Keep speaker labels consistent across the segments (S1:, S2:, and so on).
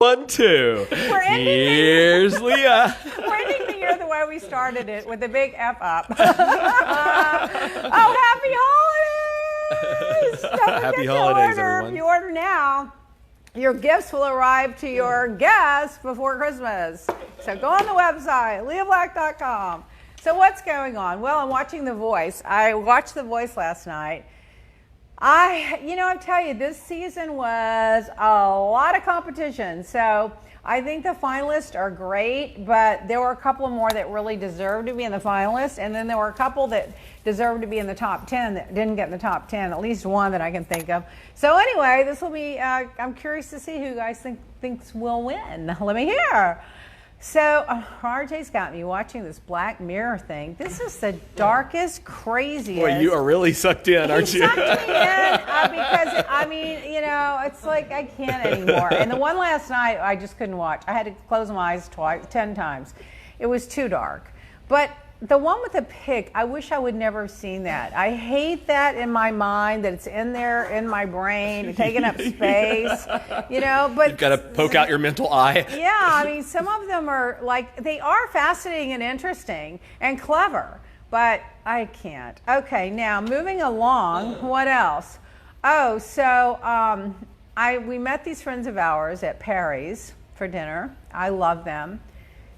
S1: 1, 2. Here's Leah.
S2: We're ending the year the way we started it, with a big F up. Oh, happy holidays!
S1: Happy holidays, everyone.
S2: If you order now, your gifts will arrive to your guests before Christmas. So go on the website, leahblack.com. So what's going on? Well, I'm watching The Voice. I watched The Voice last night. I tell you, this season was a lot of competition. So I think the finalists are great, but there were a couple more that really deserved to be in the finalists. And then there were a couple that deserved to be in the top 10 that didn't get in the top 10, at least one that I can think of. So anyway, this will be, I'm curious to see who you guys thinks will win. Let me hear. So RJ's got me watching this Black Mirror thing. This is the darkest, craziest.
S1: Boy, you are really sucked in, aren't you?
S2: Sucked me in because, it's like I can't anymore. And the one last night, I just couldn't watch. I had to close my eyes 10 times. It was too dark. But the one with the pig, I wish I would never have seen that. I hate that in my mind, that it's in there in my brain, taking up space, but
S1: you've got to poke out your mental eye.
S2: Yeah, some of them are they are fascinating and interesting and clever, but I can't. Okay, now moving along, what else? Oh, so we met these friends of ours at Perry's for dinner. I love them.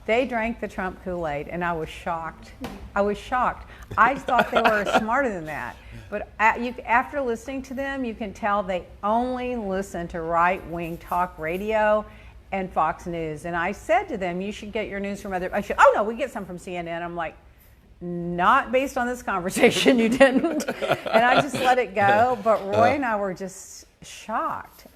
S2: They drank the Trump Kool-Aid, and I was shocked. I thought they were smarter than that. But after listening to them, you can tell they only listen to right-wing talk radio and Fox News. And I said to them, you should get your news from oh, no, we get some from CNN. I'm like, not based on this conversation, you didn't. And I just let it go. But Roy and I were just shocked.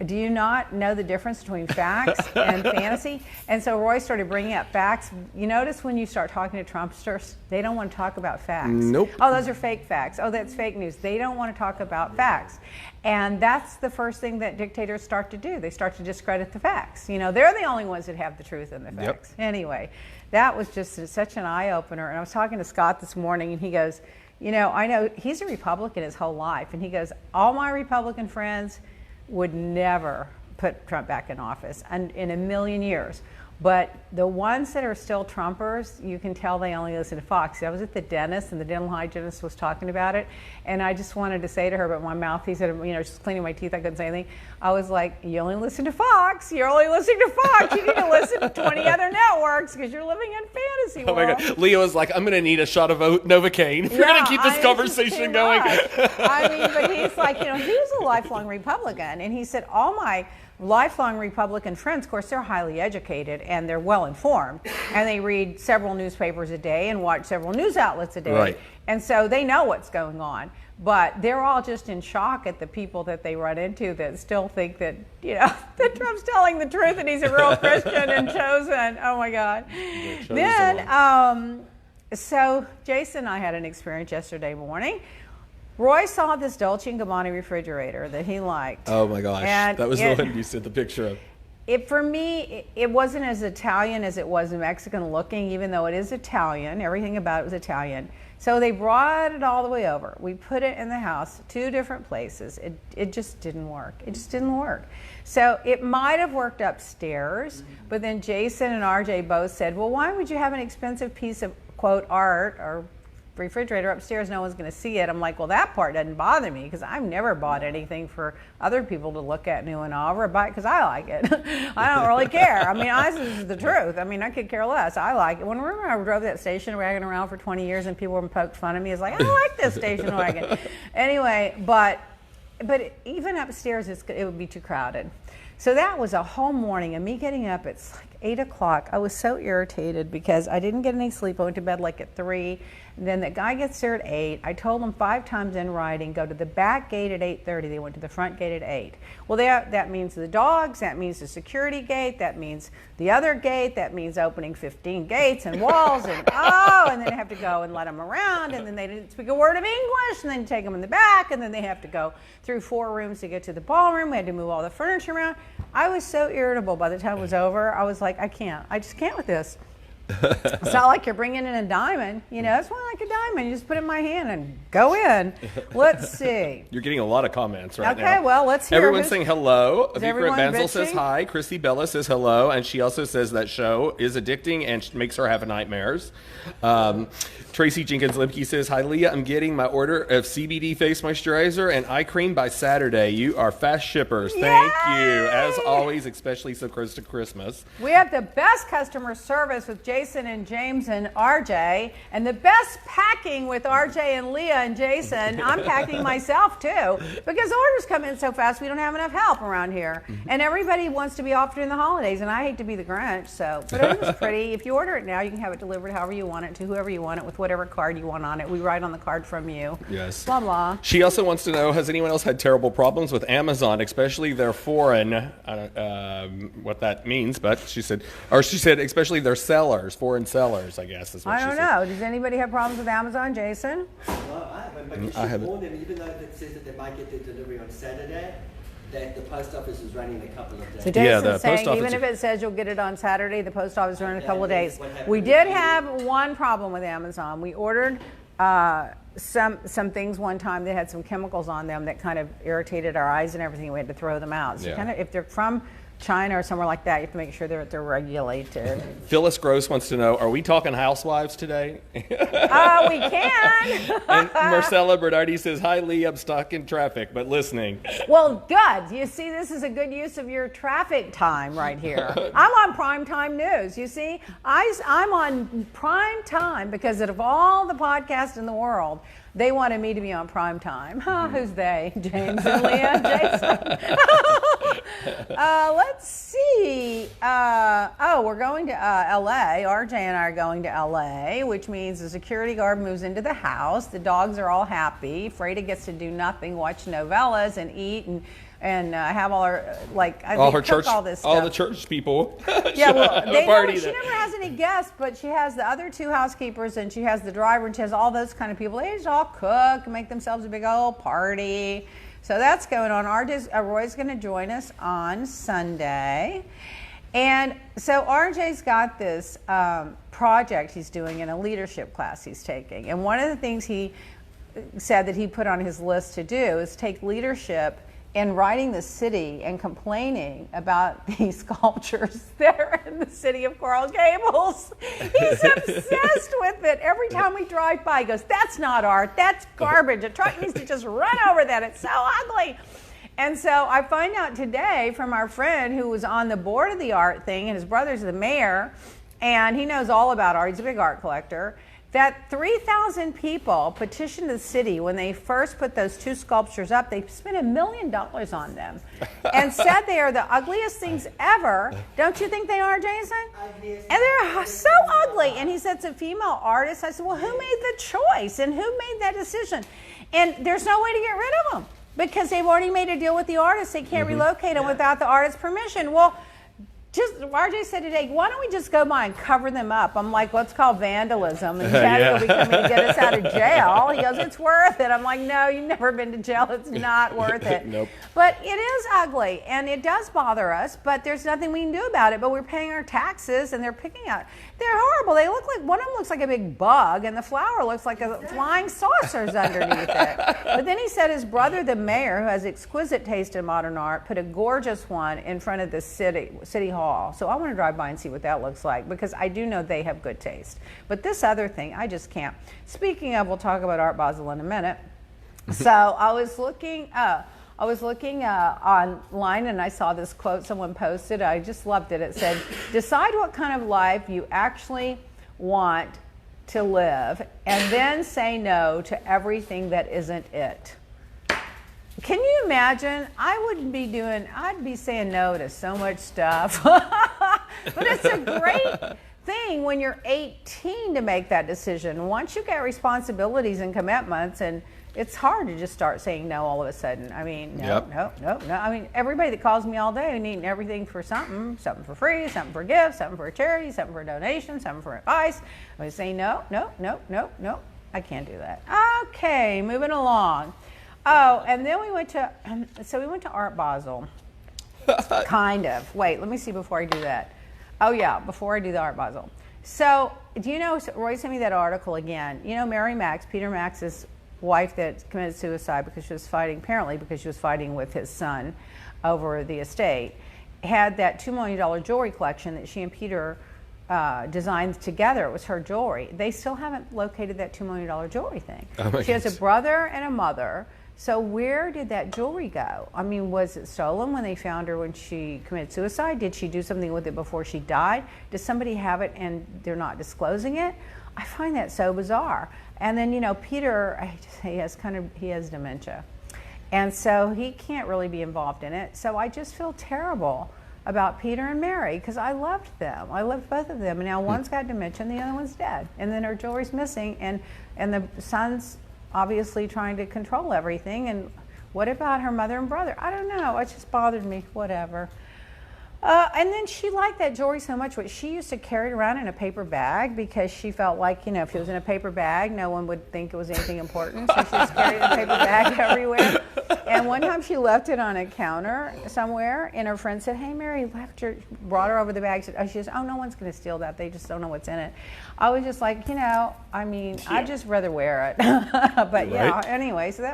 S2: Do you not know the difference between facts and fantasy? And so Roy started bringing up facts. You notice when you start talking to Trumpsters, they don't want to talk about facts.
S1: Nope.
S2: Oh, those are fake facts. Oh, that's fake news. They don't want to talk about facts. And that's the first thing that dictators start to do. They start to discredit the facts. They're the only ones that have the truth in the facts. Yep. Anyway, that was just such an eye-opener. And I was talking to Scott this morning, and he goes, I know he's a Republican his whole life. And he goes, all my Republican friends would never put Trump back in office, and in a million years. But the ones that are still Trumpers, you can tell they only listen to Fox. I was at the dentist, and the dental hygienist was talking about it, and I just wanted to say to her, but my mouth, he said, just cleaning my teeth, I couldn't say anything. I was like, you only listen to Fox. You're only listening to Fox. You need to listen to 20 other networks because you're living in fantasy world.
S1: Oh my God. Leo was like, I'm going to need a shot of Novocaine. We're going to keep this conversation going.
S2: But he's like, he was a lifelong Republican, and he said, all my lifelong Republican friends, of course, they're highly educated and they're well informed, and they read several newspapers a day and watch several news outlets a day.
S1: Right.
S2: And so they know what's going on. But they're all just in shock at the people that they run into that still think that, that Trump's telling the truth and he's a real Christian and chosen. Oh my God. Then, so Jason and I had an experience yesterday morning. Roy saw this Dolce & Gabbana refrigerator that he liked.
S1: Oh my gosh, that was the one you sent the picture of.
S2: For me, it wasn't as Italian as it was Mexican looking, even though it is Italian. Everything about it was Italian. So they brought it all the way over. We put it in the house, 2 different places. It just didn't work. It just didn't work. So it might have worked upstairs, but then Jason and RJ both said, well, why would you have an expensive piece of, quote, art or refrigerator upstairs? No one's going to see it. I'm like, well, that part doesn't bother me because I've never bought anything for other people to look at new and all, or buy it because I like it. I don't really care. Honestly, this is the truth. I could care less. I like it. Remember I drove that station wagon around for 20 years and people were poked fun of me. It's like, I like this station wagon. Anyway, but even upstairs, it would be too crowded. So that was a whole morning of me getting up at 8 o'clock. I was so irritated because I didn't get any sleep. I went to bed at 3. And then the guy gets there at 8. I told him 5 times in writing, go to the back gate at 8:30. They went to the front gate at 8. Well, that means the dogs. That means the security gate. That means the other gate. That means opening 15 gates and walls. And then they have to go and let them around. And then they didn't speak a word of English. And then take them in the back. And then they have to go through 4 rooms to get to the ballroom. We had to move all the furniture around. I was so irritable by the time it was over. I was like, I just can't with this. It's not like you're bringing in a diamond. You know, it's more like a diamond. You just put it in my hand and go in. Let's see.
S1: You're getting a lot of comments right now.
S2: Okay, well, let's hear.
S1: Everyone's saying hello.
S2: everyone
S1: Basil
S2: bitching?
S1: says hi. Chrissy Bella says hello. And she also says that show is addicting and makes her have nightmares. Tracy Jenkins Limke says, hi, Leah. I'm getting my order of CBD face moisturizer and eye cream by Saturday. You are fast shippers. Thank you. As always, especially so close to Christmas.
S2: We have the best customer service with Jason and James and RJ, and the best packing with RJ and Leah and Jason. I'm packing myself too, because orders come in so fast we don't have enough help around here. And everybody wants to be off during the holidays, and I hate to be the Grinch, so, but it was pretty. If you order it now, you can have it delivered however you want it to whoever you want it with whatever card you want on it. We write on the card from you.
S1: Yes.
S2: Blah, blah.
S1: She also wants to know, has anyone else had terrible problems with Amazon, especially their foreign, what that means, but she said, especially their sellers, foreign sellers, I guess is what she said.
S2: I don't know. Does anybody have problems with Amazon, Jason?
S3: Well, I haven't, but you should warn them, even though it says that they might get their delivery on Saturday, that the post office is running a couple of days.
S2: So Jason's
S1: the
S2: saying
S1: post office
S2: even if it says you'll get it on Saturday, the post office is running a couple of days.
S3: What happened
S2: We
S3: with
S2: did
S3: you?
S2: have one problem with Amazon. We ordered some things one time that had some chemicals on them that kind of irritated our eyes and everything. We had to throw them out. So
S1: Yeah.
S2: kind of, if they're from China or somewhere like that, you have to make sure they're regulated.
S1: Phyllis Gross wants to know, are we talking Housewives today?
S2: We can.
S1: And Marcella Bernardi says, hi, Lee, I'm stuck in traffic, but listening.
S2: Well, good. You see, this is a good use of your traffic time right here. I'm on prime time news. You see, I'm on prime time because out of all the podcasts in the world, they wanted me to be on prime time. Who's they? James and Leah? Jason? Let's see. We're going to L.A. RJ and I are going to L.A., which means the security guard moves into the house. The dogs are all happy. Freda gets to do nothing, watch novellas and eat and have all her,
S1: All her church,
S2: all this stuff.
S1: all the church people.
S2: Yeah, well,
S1: a party
S2: she never has any guests, but she has the other two housekeepers, and she has the driver, and she has all those kind of people. They just all cook and make themselves a big old party. So that's going on. Roy's going to join us on Sunday. And so RJ's got this project he's doing in a leadership class he's taking. And one of the things he said that he put on his list to do is take leadership in writing the city and complaining about these sculptures there in the city of Coral Gables. He's obsessed with it. Every time we drive by, he goes, that's not art, that's garbage. A truck needs to just run over that. It's so ugly. And so I find out today from our friend who was on the board of the art thing, and his brother's the mayor, and he knows all about art. He's a big art collector. That 3,000 people petitioned the city when they first put those two sculptures up. They spent $1 million on them and said they are the ugliest things ever. Don't you think they are, Jason? And they're so ugly. And he said it's a female artist. I said, well, who made the choice and who made that decision? And there's no way to get rid of them because they've already made a deal with the artist. They can't relocate them without the artist's permission. Well, RJ said today, why don't we just go by and cover them up? I'm like, well, it's called vandalism. And Chad will be coming to get us out of jail. He goes, it's worth it. I'm like, no, you've never been to jail. It's not worth it.
S1: Nope.
S2: But it is ugly, and it does bother us, but there's nothing we can do about it. But we're paying our taxes, and they're picking out. They're horrible. They look like, one of them looks like a big bug, and the flower looks like a flying saucers underneath it. But then he said his brother, the mayor, who has exquisite taste in modern art, put a gorgeous one in front of the city hall. So I want to drive by and see what that looks like because I do know they have good taste. But this other thing, I just can't. Speaking of, we'll talk about Art Basel in a minute. So I was looking online and I saw this quote someone posted. I just loved it. It said, decide what kind of life you actually want to live and then say no to everything that isn't it. Can you imagine? I'd be saying no to so much stuff. But it's a great thing when you're 18 to make that decision. Once you get responsibilities and commitments, and it's hard to just start saying no all of a sudden. I mean, no. I mean, everybody that calls me all day needing everything for something for free, something for gifts, something for a charity, something for a donation, something for advice. I say no. I can't do that. Okay, moving along. Oh, and then we went to Art Basel. Kind of. Wait, let me see before I do that. Oh yeah, before I do the Art Basel. So, do you know, Roy sent me that article again. You know, Mary Max, Peter Max's wife that committed suicide because she was fighting, apparently because she was fighting with his son over the estate, had that $2 million jewelry collection that she and Peter designed together. It was her jewelry. They still haven't located that $2 million jewelry thing.
S1: Oh,
S2: she has a brother and a mother. So where did that jewelry go? I mean, was it stolen when they found her when she committed suicide? Did she do something with it before she died? Does somebody have it and they're not disclosing it? I find that so bizarre. And then, you know, Peter, he has dementia. And so he can't really be involved in it. So I just feel terrible about Peter and Mary because I loved them. I loved both of them. And now one's got dementia and the other one's dead. And then her jewelry's missing and the son's obviously trying to control everything. And what about her mother and brother? I don't know. It just bothered me. Whatever. And then she liked that jewelry so much. She used to carry it around in a paper bag because she felt like, you know, if it was in a paper bag, no one would think it was anything important. So she just carried the paper bag everywhere. And one time she left it on a counter somewhere, and her friend said, "Hey, Mary, brought her over the bag." She says, "Oh, no one's going to steal that. They just don't know what's in it." I was just like, you know, I mean, I'd just rather wear it. But yeah, anyway, so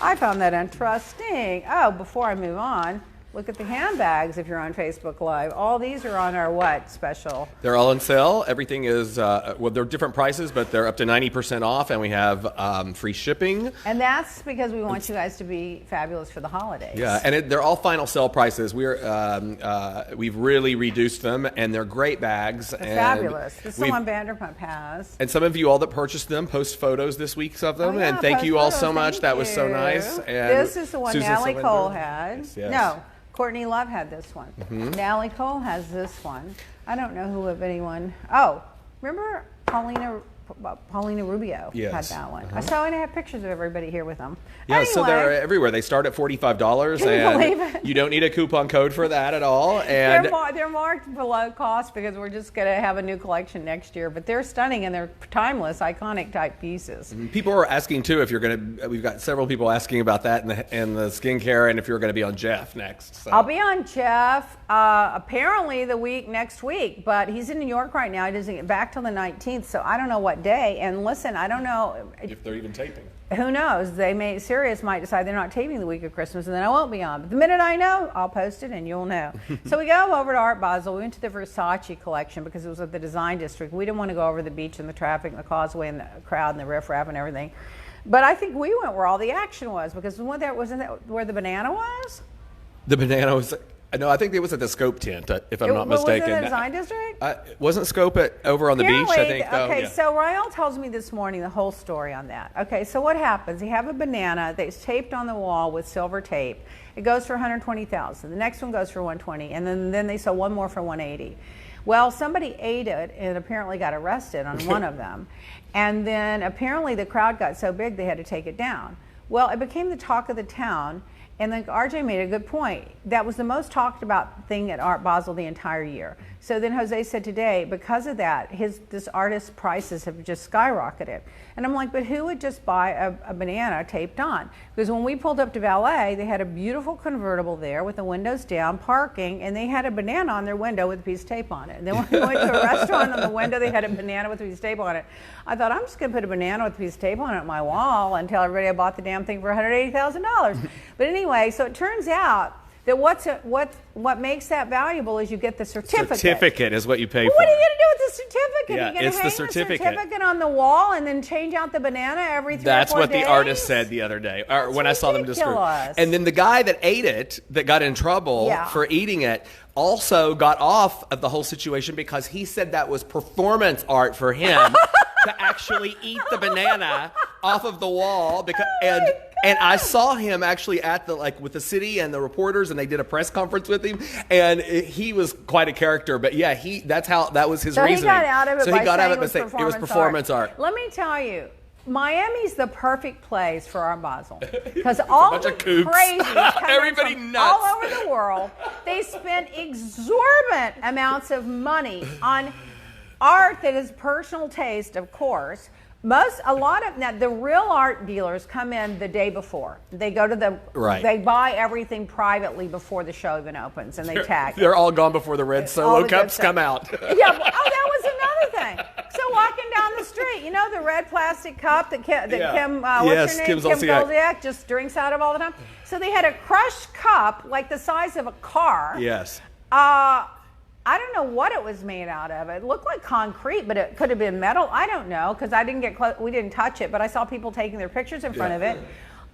S2: I found that interesting. Oh, before I move on, look at the handbags if you're on Facebook Live. All these are on our what special?
S1: They're all on sale. Everything is, well, they're different prices, but they're up to 90% off, and we have free shipping.
S2: And that's because we want you guys to be fabulous for the holidays.
S1: Yeah, and they're all final sale prices. We've really reduced them, and they're great bags.
S2: They're fabulous. This is the one Vanderpump has.
S1: And some of you all that purchased them post photos this week of them, and thank you all so much. That was so nice. And
S2: this is the one Natalie Cole had.
S1: Yes.
S2: No. Courtney Love had this one. Natalie Cole has this one. I don't know who, if anyone. Oh, remember Paulina Rubio had that one. I saw and I have pictures of everybody here with them.
S1: Yeah,
S2: anyway,
S1: so they're everywhere. They start at $45, and you don't need a coupon code for that at all. And
S2: they're marked below cost because we're just going to have a new collection next year. But they're stunning and they're timeless, iconic type pieces.
S1: People are asking too if you're going to. We've got several people asking about that and the skincare, and if you're going to be on Jeff next. So.
S2: I'll be on Jeff apparently next week, but he's in New York right now. He doesn't get back till the 19th, so I don't know what day. And listen, I don't know
S1: if they're even taping.
S2: Who knows? Sirius might decide they're not taping the week of Christmas, and then I won't be on. But the minute I know, I'll post it, and you'll know. So we go over to Art Basel. We went to the Versace Collection because it was at the Design District. We didn't want to go over the beach and the traffic and the causeway and the crowd and the riffraff and everything. But I think we went where all the action was because wasn't that where the banana was?
S1: The banana was. No, I think it was at the Scope tent, if I'm not mistaken.
S2: Was it the Design District?
S1: Wasn't Scope over on the beach, I think?
S2: Okay, so Rael tells me this morning the whole story on that. Okay, so what happens? You have a banana that's taped on the wall with silver tape. It goes for $120,000. The next one goes for $120,000, and then they sell one more for $180,000. Well, somebody ate it and apparently got arrested on one of them. And then apparently the crowd got so big they had to take it down. Well, it became the talk of the town. And then RJ made a good point. That was the most talked about thing at Art Basel the entire year. So then Jose said today, because of that, this artist's prices have just skyrocketed. And I'm like, but who would just buy a banana taped on? Because when we pulled up to valet, they had a beautiful convertible there with the windows down, parking, and they had a banana on their window with a piece of tape on it. And then when we went to a restaurant on the window, they had a banana with a piece of tape on it. I thought, I'm just going to put a banana with a piece of tape on it on my wall and tell everybody I bought the damn thing for $180,000. But anyway, so it turns out that what makes that valuable is you get the certificate.
S1: Certificate is what you pay for.
S2: What are you going to do with the certificate?
S1: Yeah,
S2: Are you going to hang the certificate on the wall and then change out the banana every 3 or 4 days?
S1: That's what the artist said the other day, or when I saw them describe. And then the guy that ate it, that got in trouble for eating it, also got off of the whole situation because he said that was performance art for him to actually eat the banana off of the wall and I saw him actually at with the city and the reporters, and they did a press conference with him, and he was quite a character. But yeah, that was his reasoning.
S2: So he got out of it by saying
S1: it was performance art.
S2: Let me tell you, Miami's the perfect place for Art Basel because all the crazies
S1: everybody
S2: from
S1: nuts
S2: all over the world. They spend exorbitant amounts of money on art that is personal taste, of course. Now the real art dealers come in the day before. They go to they buy everything privately before the show even opens, and they tag.
S1: They're all gone before the red Solo cups come out.
S2: Yeah. Oh, that was another everything. So walking down the street, you know the red plastic cup that Kim,
S1: Yes,
S2: what's her name? Kim Zolciak just drinks out of all the time. So they had a crushed cup like the size of a car.
S1: Yes.
S2: I don't know what it was made out of. It looked like concrete, but it could have been metal. I don't know because I didn't get close. We didn't touch it, but I saw people taking their pictures in front of it.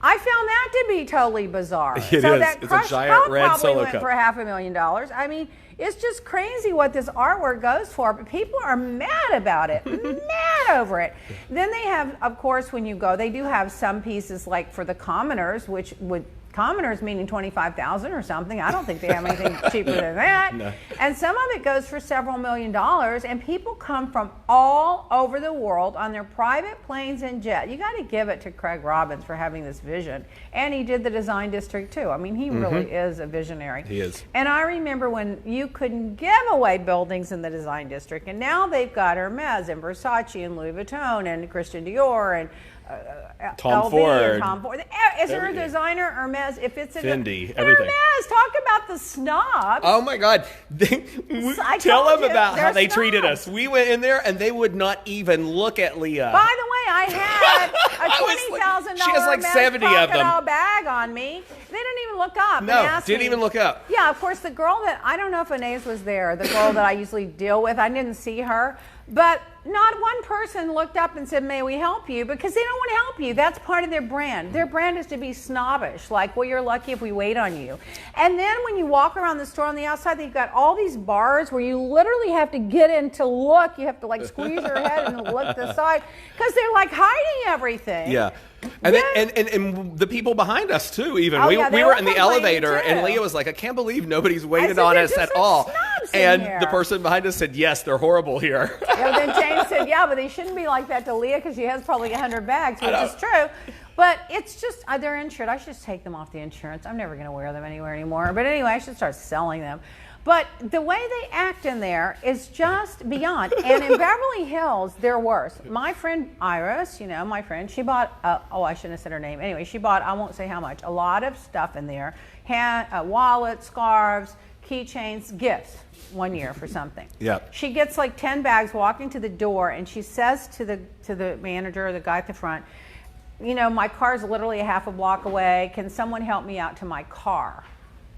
S2: I found that to be totally bizarre.
S1: It
S2: so
S1: is.
S2: that
S1: It's
S2: crushed
S1: a giant
S2: cup
S1: red
S2: probably
S1: solo
S2: went
S1: cup.
S2: for $500,000. I mean, it's just crazy what this artwork goes for, but people are mad about it, mad over it. Then they have, of course, when you go, they do have some pieces like for the commoners, which would. Commoners meaning $25,000 or something. I don't think they have anything cheaper than that.
S1: No.
S2: And some of it goes for several $1 million. And people come from all over the world on their private planes and jet. You got to give it to Craig Robbins for having this vision. And he did the design district too. I mean, he really is a visionary.
S1: He is.
S2: And I remember when you couldn't give away buildings in the design district, and now they've got Hermes and Versace and Louis Vuitton and Christian Dior and
S1: Tom
S2: LV
S1: Ford.
S2: and Tom Ford. Is there a designer, Hermes? If it's
S1: Fendi, everything.
S2: Hermes, talk about the snobs.
S1: Oh my God!
S2: I
S1: Tell
S2: told
S1: them
S2: you,
S1: about how
S2: they're
S1: they treated
S2: snobs.
S1: us. We went in there and they would not even look at Leah.
S2: By the way, I had a
S1: I was like,
S2: $20,000
S1: she has like
S2: Hermes
S1: 70 of them.
S2: crocodile bag on me. They didn't even look up.
S1: No,
S2: and ask
S1: didn't
S2: me.
S1: even look up.
S2: Yeah, of course, the girl that, I don't know if Inez was there, the girl that I usually deal with, I didn't see her. But not one person looked up and said, may we help you? Because they don't want to help you. That's part of their brand. Their brand is to be snobbish, like, well, you're lucky if we wait on you. And then when you walk around the store on the outside, they've got all these bars where you literally have to get in to look. You have to like squeeze your head and look to the side because they're like hiding everything.
S1: Yeah. And then, and the people behind us too. Even
S2: Oh,
S1: we
S2: yeah, they
S1: were
S2: were
S1: in the
S2: complaining,
S1: elevator,
S2: too.
S1: and Leah was like, "I can't believe nobody's waited
S2: said,
S1: on
S2: "They're
S1: us
S2: just
S1: at
S2: some
S1: all."
S2: snobs in
S1: And
S2: here.
S1: the person behind us said, "Yes, they're horrible here."
S2: Yeah, then James said, yeah, but they shouldn't be like that to Leah because she has probably 100 bags, which is true. But it's just, they're insured. I should just take them off the insurance. I'm never going to wear them anywhere anymore. But anyway, I should start selling them. But the way they act in there is just beyond. And in Beverly Hills, they're worse. My friend Iris, you know, my friend, she bought, I shouldn't have said her name. Anyway, she bought, I won't say how much, a lot of stuff in there. Wallets, scarves, keychains, gifts 1 year for something.
S1: Yeah.
S2: She gets like 10 bags walking to the door, and she says to the manager or the guy at the front, you know, my car's literally a half a block away. Can someone help me out to my car?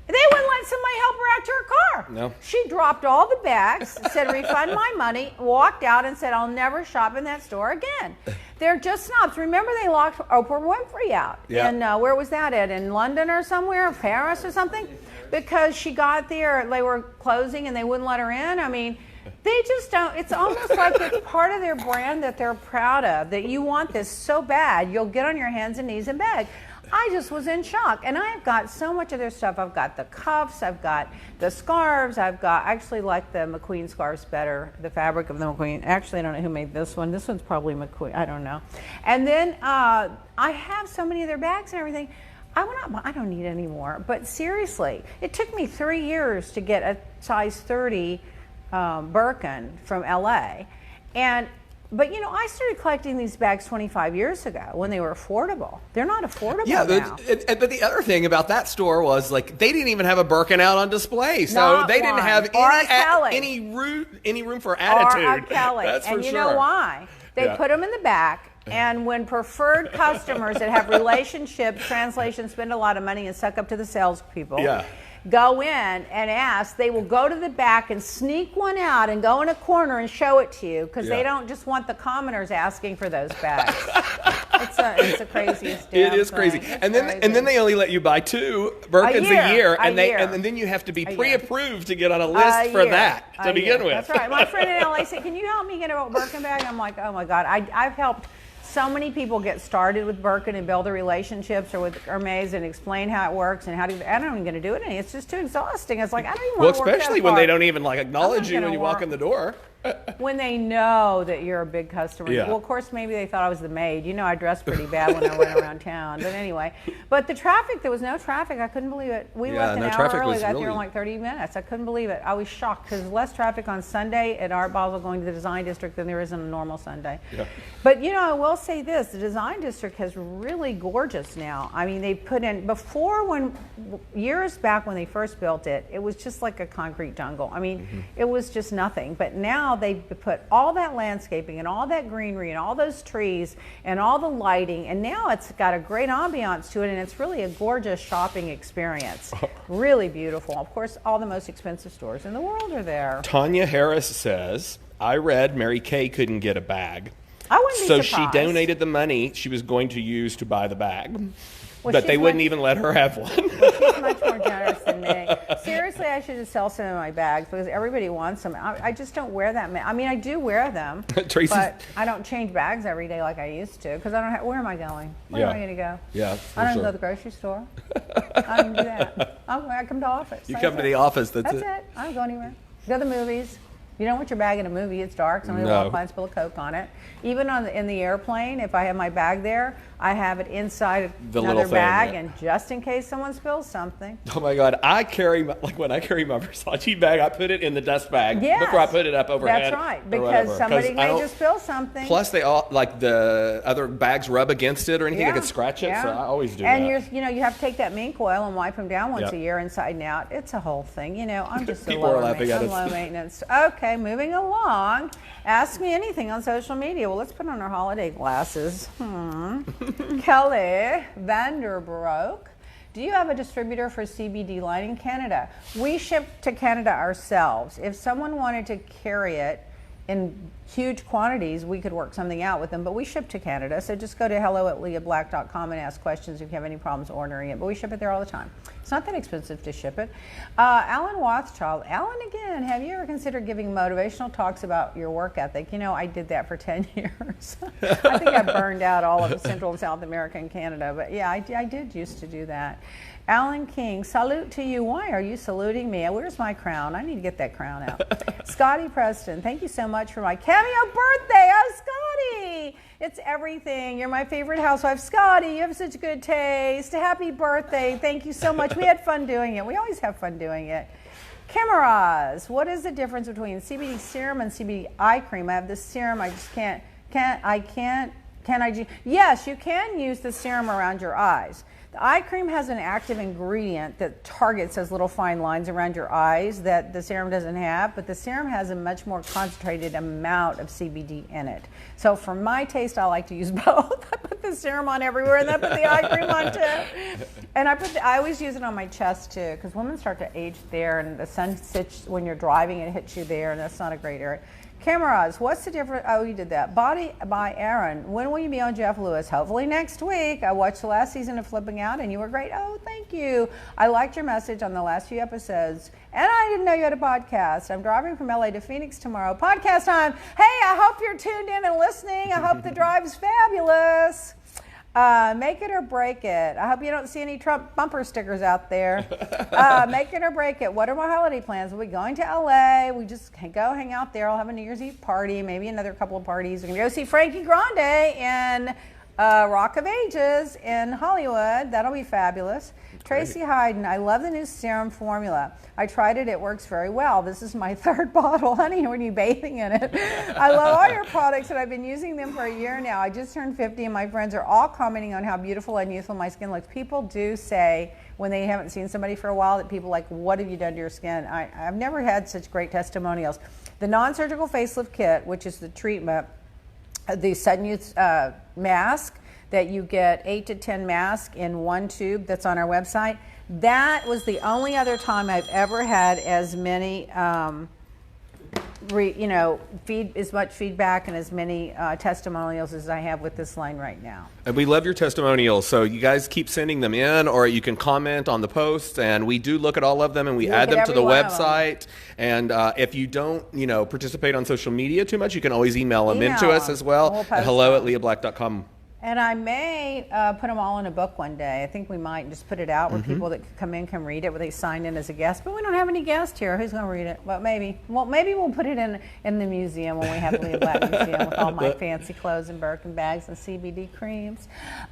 S2: They wouldn't let somebody help her out to her car.
S1: No.
S2: She dropped all the bags, said refund my money, walked out and said, I'll never shop in that store again. They're just snobs. Remember they locked Oprah Winfrey out.
S1: Yeah.
S2: And where was that at? In London or somewhere? Paris or something? Because she got there, they were closing and they wouldn't let her in. I mean, they just don't, it's almost like it's part of their brand that they're proud of, that you want this so bad, you'll get on your hands and knees and beg. I just was in shock, and I've got so much of their stuff. I've got the cuffs, I've got the scarves, I actually like the McQueen scarves better, the fabric of the McQueen. Actually, I don't know who made this one. This one's probably McQueen, I don't know. And then I have so many of their bags and everything. I don't need any more, but seriously, it took me 3 years to get a size 30 Birkin from LA. But you know, I started collecting these bags 25 years ago when they were affordable. They're not affordable now.
S1: But the other thing about that store was like they didn't even have a Birkin out on display, so
S2: Not
S1: they didn't
S2: one.
S1: have
S2: Or a Kelly.
S1: any room for attitude.
S2: Or a Kelly.
S1: That's
S2: and
S1: for
S2: you
S1: sure.
S2: know why? They
S1: Yeah.
S2: put them in the back, and when preferred customers that have relationships, translation, spend a lot of money and suck up to the salespeople,
S1: Yeah.
S2: go in and ask, they will go to the back and sneak one out and go in a corner and show it to you because they
S1: Yeah.
S2: don't just want the commoners asking for those bags. It's the craziest damn
S1: It is crazy.
S2: thing. It's
S1: And then they only let you buy 2 Birkins a year, and then you have to be pre-approved to get on a list for that to begin with.
S2: That's right. My friend in LA said, can you help me get a Birkin bag? I'm like, oh my God. I've helped so many people get started with Birkin and build their relationships or with Hermes and explain how it works and how to, I'm not even going to do it any. It's just too exhausting. It's like, I don't even want to work
S1: especially
S2: that
S1: when
S2: hard.
S1: they don't even like acknowledge you
S2: gonna
S1: when you walk
S2: work.
S1: in the door.
S2: When they know that you're a big customer.
S1: Yeah.
S2: Well, of course, maybe they thought I was the maid. You know, I dressed pretty bad when I went around town. But anyway, but the traffic, there was no traffic. I couldn't believe it. We left an hour
S1: traffic
S2: early.
S1: was
S2: Got there
S1: really-
S2: in like 30 minutes. I couldn't believe it. I was shocked because less traffic on Sunday at Art Basel going to the Design District than there is on a normal Sunday.
S1: Yeah.
S2: But, you know, I will say this. The Design District has really gorgeous now. I mean, they put in, years back when they first built it, it was just like a concrete jungle. I mean, it was just nothing. But now now they put all that landscaping and all that greenery and all those trees and all the lighting, and now it's got a great ambiance to it, and it's really a gorgeous shopping experience. Really beautiful. Of course, all the most expensive stores in the world are there.
S1: Tanya Harris says, I read Mary Kay couldn't get a bag.
S2: I wouldn't be surprised.
S1: So she donated the money she was going to use to buy the bag.
S2: Well,
S1: but they wouldn't even let her have one.
S2: She's much more generous than me. Seriously, I should just sell some of my bags because everybody wants them. I just don't wear that many. I mean, I do wear them, but I don't change bags every day like I used to because I don't have, where am I going? Where am I going to go?
S1: Yeah,
S2: I don't go to the grocery store. I don't do that. I come to the office.
S1: You come to the office, that's it.
S2: I don't go anywhere. Go to the movies. You don't want your bag in a movie. It's dark. Somebody will walk by and spill a Coke on it. Even in the airplane, if I have my bag there, I have it inside another bag, and just in case someone spills something.
S1: Oh my God! When I carry my Versace bag, I put it in the dust bag before I put it up overhead.
S2: That's right, because somebody may just spill something.
S1: Plus, they all the other bags rub against it or anything. I could scratch it, so I always do that.
S2: And you have to take that mink oil and wipe them down once a year, inside and out. It's a whole thing. I'm just
S1: People are laughing at us.
S2: low maintenance. Okay, moving along. Ask me anything on social media. Well, let's put on our holiday glasses. Kelly Vanderbroek. Do you have a distributor for CBD line in Canada? We ship to Canada ourselves. If someone wanted to carry it in huge quantities, we could work something out with them, but we ship to Canada. So just go to hello@leahblack.com and ask questions if you have any problems ordering it, but we ship it there all the time. It's not that expensive to ship it. Alan Rothschild. Alan, again, have you ever considered giving motivational talks about your work ethic? I did that for 10 years. I think I burned out all of Central and South America and Canada, but yeah, I did used to do that. Alan King, salute to you. Why are you saluting me? Where's my crown? I need to get that crown out. Scotty Preston, thank you so much for my cameo birthday. Oh, Scotty, it's everything. You're my favorite housewife. Scotty, you have such good taste. Happy birthday. Thank you so much. We had fun doing it. We always have fun doing it. Cameras, what is the difference between CBD serum and CBD eye cream? I have this serum. I just can't. Yes, you can use the serum around your eyes. The eye cream has an active ingredient that targets those little fine lines around your eyes that the serum doesn't have, but the serum has a much more concentrated amount of CBD in it. So for my taste, I like to use both. I put the serum on everywhere and then I put the eye cream on too. And I always use it on my chest too, because women start to age there and the sun sits when you're driving, it hits you there, and that's not a great area. Cameras, what's the difference? Oh, you did that. Body by Aaron. When will you be on Jeff Lewis? Hopefully next week. I watched the last season of Flipping Out and you were great. Oh, thank you. I liked your message on the last few episodes. And I didn't know you had a podcast. I'm driving from LA to Phoenix tomorrow. Podcast time. Hey, I hope you're tuned in and listening. I hope the drive's fabulous. Make it or break it. I hope you don't see any Trump bumper stickers out there. Make it or break it. What are my holiday plans? We'll be going to LA. We just go hang out there. I'll have a New Year's Eve party, maybe another couple of parties. We're going to go see Frankie Grande in Rock of Ages in Hollywood. That'll be fabulous. Tracy Hayden, I love the new serum formula. I tried it. It works very well. This is my third bottle. Honey, when you bathing in it? I love all your products and I've been using them for a year now. I just turned 50 and my friends are all commenting on how beautiful and youthful my skin looks. People do say when they haven't seen somebody for a while that people like, what have you done to your skin? I've never had such great testimonials. The non-surgical facelift kit, which is the treatment, the sudden youth mask, that you get 8 to 10 masks in one tube that's on our website. That was the only other time I've ever had as many, as much feedback and as many testimonials as I have with this line right now.
S1: And we love your testimonials, so you guys keep sending them in, or you can comment on the posts, and we do look at all of them, and we add them to the website. And if you don't, participate on social media too much, you can always email them into us as well at hello@leahblack.com.
S2: And I may put them all in a book one day. I think we might just put it out where people that come in can read it, where they sign in as a guest. But we don't have any guests here. Who's going to read it? Well, maybe. Well, maybe we'll put it in the museum when we have the Leah Black Museum with all my fancy clothes and Birkin bags and CBD creams.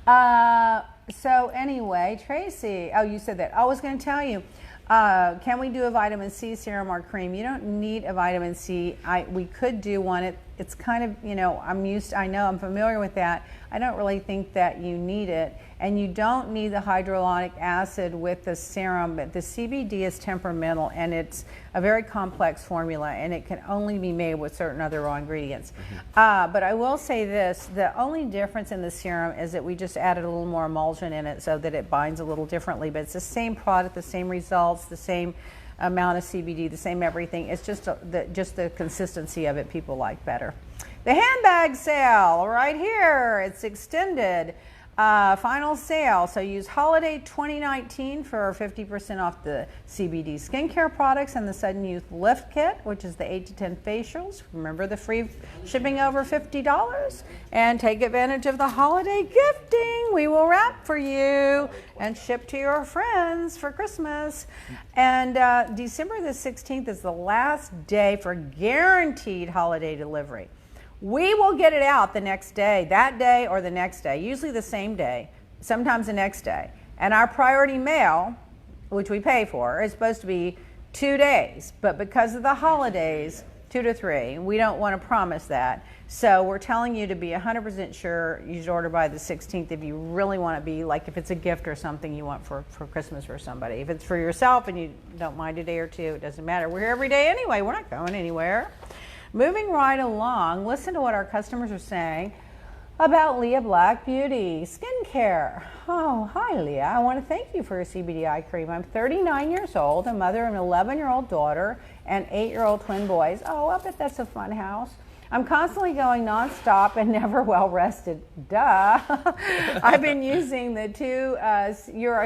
S2: So anyway, Tracy, you said that. I was going to tell you, can we do a vitamin C serum or cream? You don't need a vitamin C. We could do one. it's kind of, I'm familiar with that. I don't really think that you need it. And you don't need the hyaluronic acid with the serum, but the CBD is temperamental and it's a very complex formula and it can only be made with certain other raw ingredients. But I will say this, the only difference in the serum is that we just added a little more emulsion in it so that it binds a little differently, but it's the same product, the same results, the same amount of CBD, the same everything. It's just the consistency of it people like better. The handbag sale right here, it's extended. Final sale. So use Holiday 2019 for 50% off the CBD skincare products and the Sudden Youth Lift Kit, which is the 8 to 10 facials. Remember the free shipping over $50. And take advantage of the holiday gifting. We will wrap for you and ship to your friends for Christmas. And December the 16th is the last day for guaranteed holiday delivery. We will get it out the next day, that day or the next day, usually the same day, sometimes the next day. And our priority mail, which we pay for, is supposed to be 2 days. But because of the holidays, 2 to 3, we don't want to promise that. So we're telling you to be 100% sure you should order by the 16th if you really want to be, like if it's a gift or something you want for Christmas for somebody. If it's for yourself and you don't mind a day or two, it doesn't matter. We're here every day anyway. We're not going anywhere. Moving right along, listen to what our customers are saying about Leah Black Beauty Skincare. Oh, hi Leah. I want to thank you for your CBD eye cream. I'm 39 years old, a mother of an 11-year-old daughter and 8-year-old twin boys. Oh, I bet that's a fun house. I'm constantly going nonstop and never well rested. Duh. I've been using your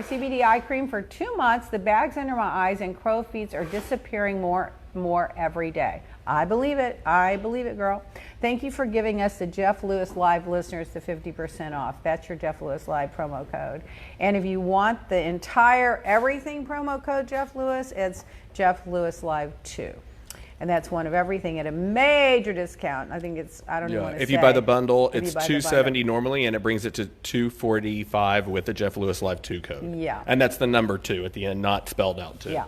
S2: CBD eye cream for 2 months. The bags under my eyes and crow feet are disappearing more every day. I believe it. I believe it, girl. Thank you for giving us the Jeff Lewis Live listeners the 50% off. That's your Jeff Lewis Live promo code. And if you want the entire everything promo code Jeff Lewis, it's Jeff Lewis Live 2. And that's one of everything at a major discount. I think it's, I don't know what to say.
S1: If you buy the bundle, it's $270 normally, and it brings it to $245 with the Jeff Lewis Live 2 code.
S2: Yeah.
S1: And that's the number 2 at the end, not spelled out 2.
S2: Yeah.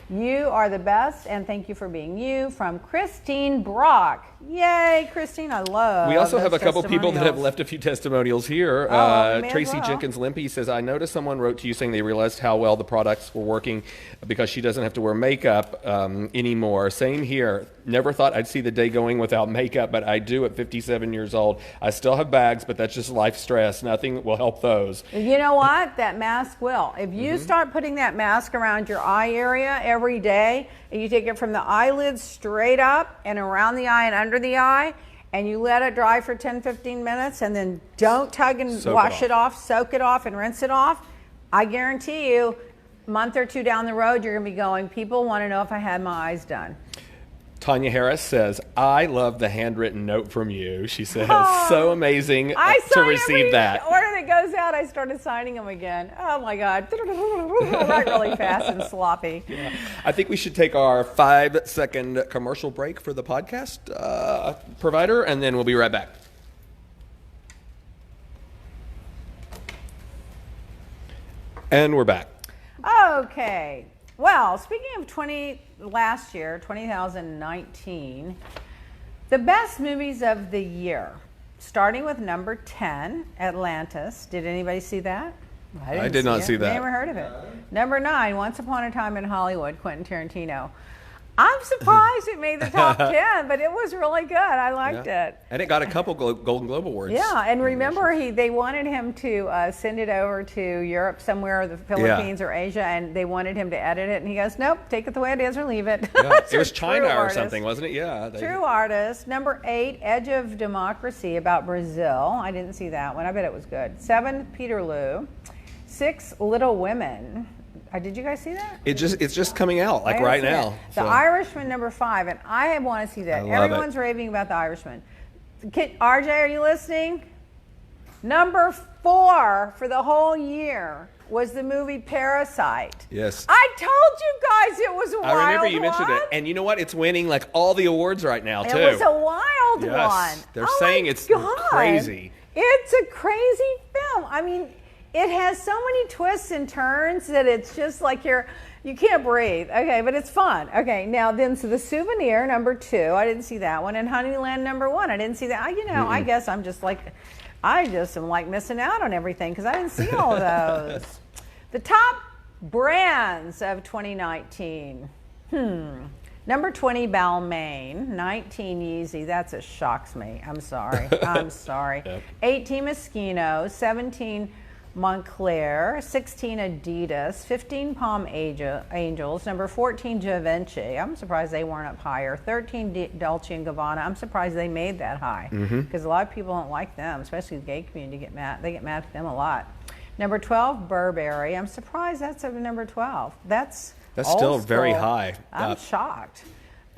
S2: You are the best, and thank you for being you. From Christine Brock. Yay, Christine, I love
S1: We also have a couple
S2: testimonials.
S1: people that have left a few testimonials here. Tracy Jenkins Limpy says, I noticed someone wrote to you saying they realized how well the products were working because she doesn't have to wear makeup anymore. Same here. Never thought I'd see the day going without makeup, but I do at 57 years old. I still have bags, but that's just life stress. Nothing will help those.
S2: You know what? That mask will. If you start putting that mask around your eye area every day, and you take it from the eyelids straight up and around the eye and under the eye, and you let it dry for 10-15 minutes, and then don't tug and wash it off, soak it off, and rinse it off, I guarantee you, a month or two down the road, you're going to be going, people want to know if I had my eyes done.
S1: Tanya Harris says, I love the handwritten note from you. She says, so amazing to receive that.
S2: Order that goes out, I started signing them again. Oh my God. Right really fast and sloppy.
S1: Yeah. I think we should take our 5-second commercial break for the podcast provider, and then we'll be right back. And we're back.
S2: Okay. Well, speaking of last year, 2019, the best movies of the year, starting with number 10, Atlantis. Did anybody see that?
S1: I did not see that.
S2: Never heard of it. Number 9, Once Upon a Time in Hollywood, Quentin Tarantino. I'm surprised it made the top 10, but it was really good. I liked it.
S1: And it got a couple Golden Globe Awards.
S2: Yeah, and remember, they wanted him to send it over to Europe somewhere, the Philippines or Asia, and they wanted him to edit it, and he goes, nope, take it the way it is or leave it.
S1: Yeah. It was China or something, wasn't it? Yeah.
S2: True artist. Number 8, Edge of Democracy, about Brazil. I didn't see that one. I bet it was good. 7, Peterloo. 6, Little Women. Did you guys see that?
S1: It's just coming out like right now.
S2: The Irishman, number 5, and I want to see that. Everyone's raving about The Irishman. RJ, are you listening? Number 4 for the whole year was the movie Parasite.
S1: Yes.
S2: I told you guys it was a wild one.
S1: I remember you mentioned it, and you know what? It's winning like all the awards right now too.
S2: It was a wild one.
S1: They're saying it's crazy.
S2: It's a crazy film. I mean, it has so many twists and turns that it's just like you can't breathe. Okay, but it's fun. Okay, now then, so The Souvenir, number 2, I didn't see that one, and Honeyland, number 1, I didn't see that. I guess I just am like missing out on everything because I didn't see all of those. The top brands of 2019. Number 20, Balmain. 19, Yeezy. That's a shocks me. I'm sorry. I'm sorry. Yep. 18, Moschino. 17, Moncler. 16, Adidas. 15, Palm Angels. Number 14, Givenchy. I'm surprised they weren't up higher. 13, Dolce & Gabbana. I'm surprised they made that high because a lot of people don't like them, especially the gay community get mad. They get mad at them a lot. Number 12, Burberry. I'm surprised that's at number 12. That's still very high. I'm shocked.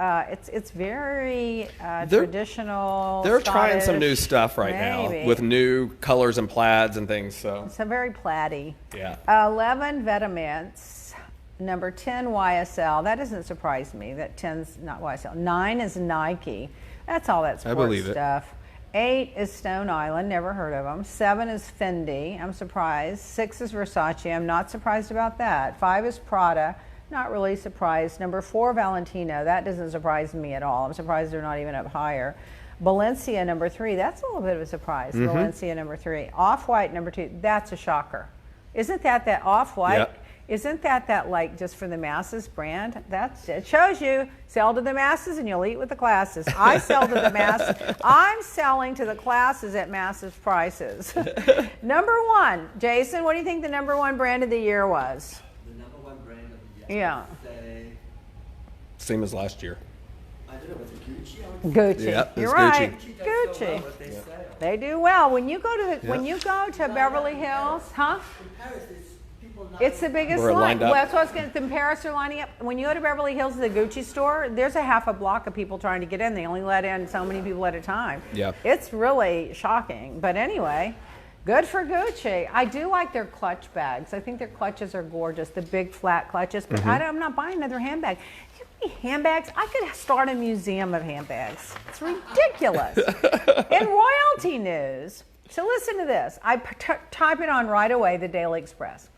S2: It's very traditional.
S1: They're trying some new stuff right now with new colors and plaids and things. So
S2: it's a very plaid-y.
S1: Yeah.
S2: 11, Vetements. Number 10, YSL. That doesn't surprise me. That 10's not YSL. 9 is Nike. That's all that sports stuff. 8 is Stone Island, never heard of them. 7 is Fendi, I'm surprised. 6 is Versace, I'm not surprised about that. 5 is Prada, not really surprised. Number 4, Valentino, that doesn't surprise me at all. I'm surprised they're not even up higher. Balenciaga, number 3, that's a little bit of a surprise. Balenciaga, number 3. Off-White, number 2, that's a shocker. Isn't that Off-White? Yep. Isn't that like just for the masses brand? It shows you sell to the masses and you'll eat with the classes. I sell to the masses. I'm selling to the classes at massive prices. Number 1, Jason, what do you think the number 1 brand of the year was?
S3: The number 1 brand of the year.
S2: Yeah.
S1: Same as last year.
S3: I don't know, was it Gucci?
S2: Gucci.
S1: Yep,
S2: You're right.
S3: Gucci. So well
S2: they do well. When you go to Beverly Hills, huh?
S3: In Paris,
S2: it's the biggest line. Well, that's what I was going to. The Paris are lining up. When you go to Beverly Hills, the Gucci store, there's a half a block of people trying to get in. They only let in so many people at a time. Yeah. It's really shocking. But anyway, good for Gucci. I do like their clutch bags. I think their clutches are gorgeous, the big flat clutches. But I'm not buying another handbag. Handbags, I could start a museum of handbags. It's ridiculous. In royalty news, so listen to this. I type it on right away, the Daily Express.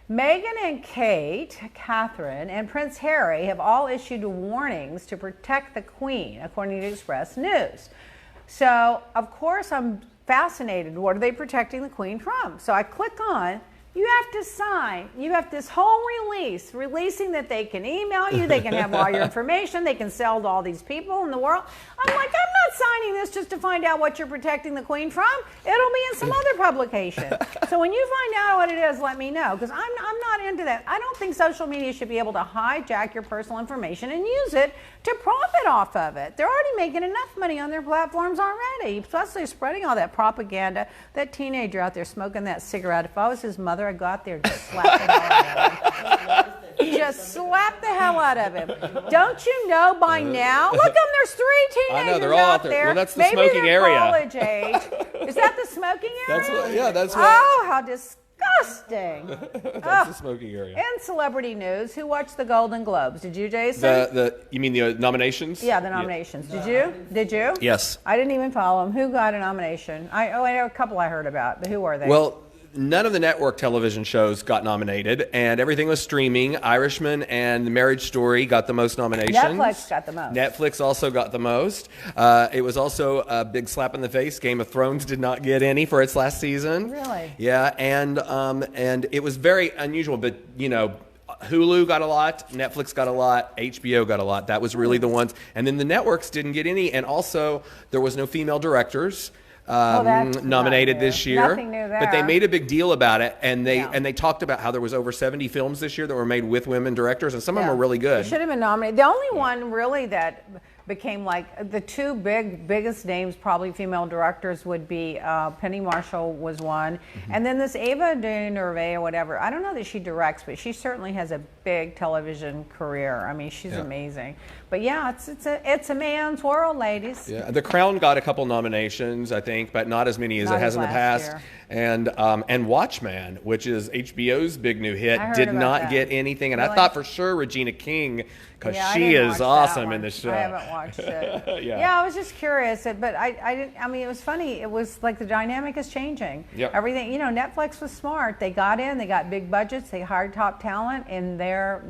S2: Meghan and Catherine, and Prince Harry have all issued warnings to protect the Queen, according to Express News. So, of course, I'm fascinated. What are they protecting the Queen from? So I click on, you have to sign. You have this whole releasing that they can email you, they can have all your information, they can sell to all these people in the world. I'm like, I'm not signing this just to find out what you're protecting the Queen from. It'll be in some other publication. So when you find out what it is, let me know, because I'm not into that. I don't think social media should be able to hijack your personal information and use it to profit off of it. They're already making enough money on their platforms already. Plus they're spreading all that propaganda. That teenager out there smoking that cigarette, if I was his mother, I'd go out there and just slap the hell out of him. Just slap the hell out of him. Don't you know by now? Look, there's 3 teenagers
S1: they're all out there. Well, that's the
S2: Maybe
S1: smoking
S2: they're
S1: area.
S2: College age. Is that the smoking area?
S1: That's what.
S2: Oh, how disgusting.
S1: That's the smoking area.
S2: In celebrity news, who watched the Golden Globes? Did you, Jason?
S1: You mean the nominations?
S2: Yeah, the nominations. Yeah. Did you?
S1: Yes.
S2: I didn't even follow them. Who got a nomination? I know a couple I heard about, but who were they?
S1: Well, none of the network television shows got nominated, and everything was streaming. Irishman and The Marriage Story got the most nominations.
S2: Netflix got the most.
S1: Netflix also got the most. It was also a big slap in the face. Game of Thrones did not get any for its last season.
S2: Really?
S1: Yeah, and it was very unusual, but Hulu got a lot, Netflix got a lot, HBO got a lot. That was really the ones. And then the networks didn't get any, and also there was no female directors nominated this year.
S2: Nothing new there.
S1: But they made a big deal about it, and they talked about how there was over 70 films this year that were made with women directors, and some of them were really good.
S2: They should have been nominated. The only one really that became like the 2 biggest names, probably female directors, would be Penny Marshall was one, and then this Ava DuVernay or whatever. I don't know that she directs, but she certainly has a big television career. I mean, she's amazing. But yeah, it's a man's world, ladies.
S1: Yeah, The Crown got a couple nominations, I think, but not as many as it has in the past. Year. And Watchmen, which is HBO's big new hit, did not get anything. And I thought for sure Regina King, because she is awesome in the show.
S2: I haven't watched it.
S1: Yeah.
S2: I was just curious, but I didn't. I mean, it was funny. It was like the dynamic is changing.
S1: Yep.
S2: Everything, Netflix was smart. They got in, they got big budgets, they hired top talent, and they are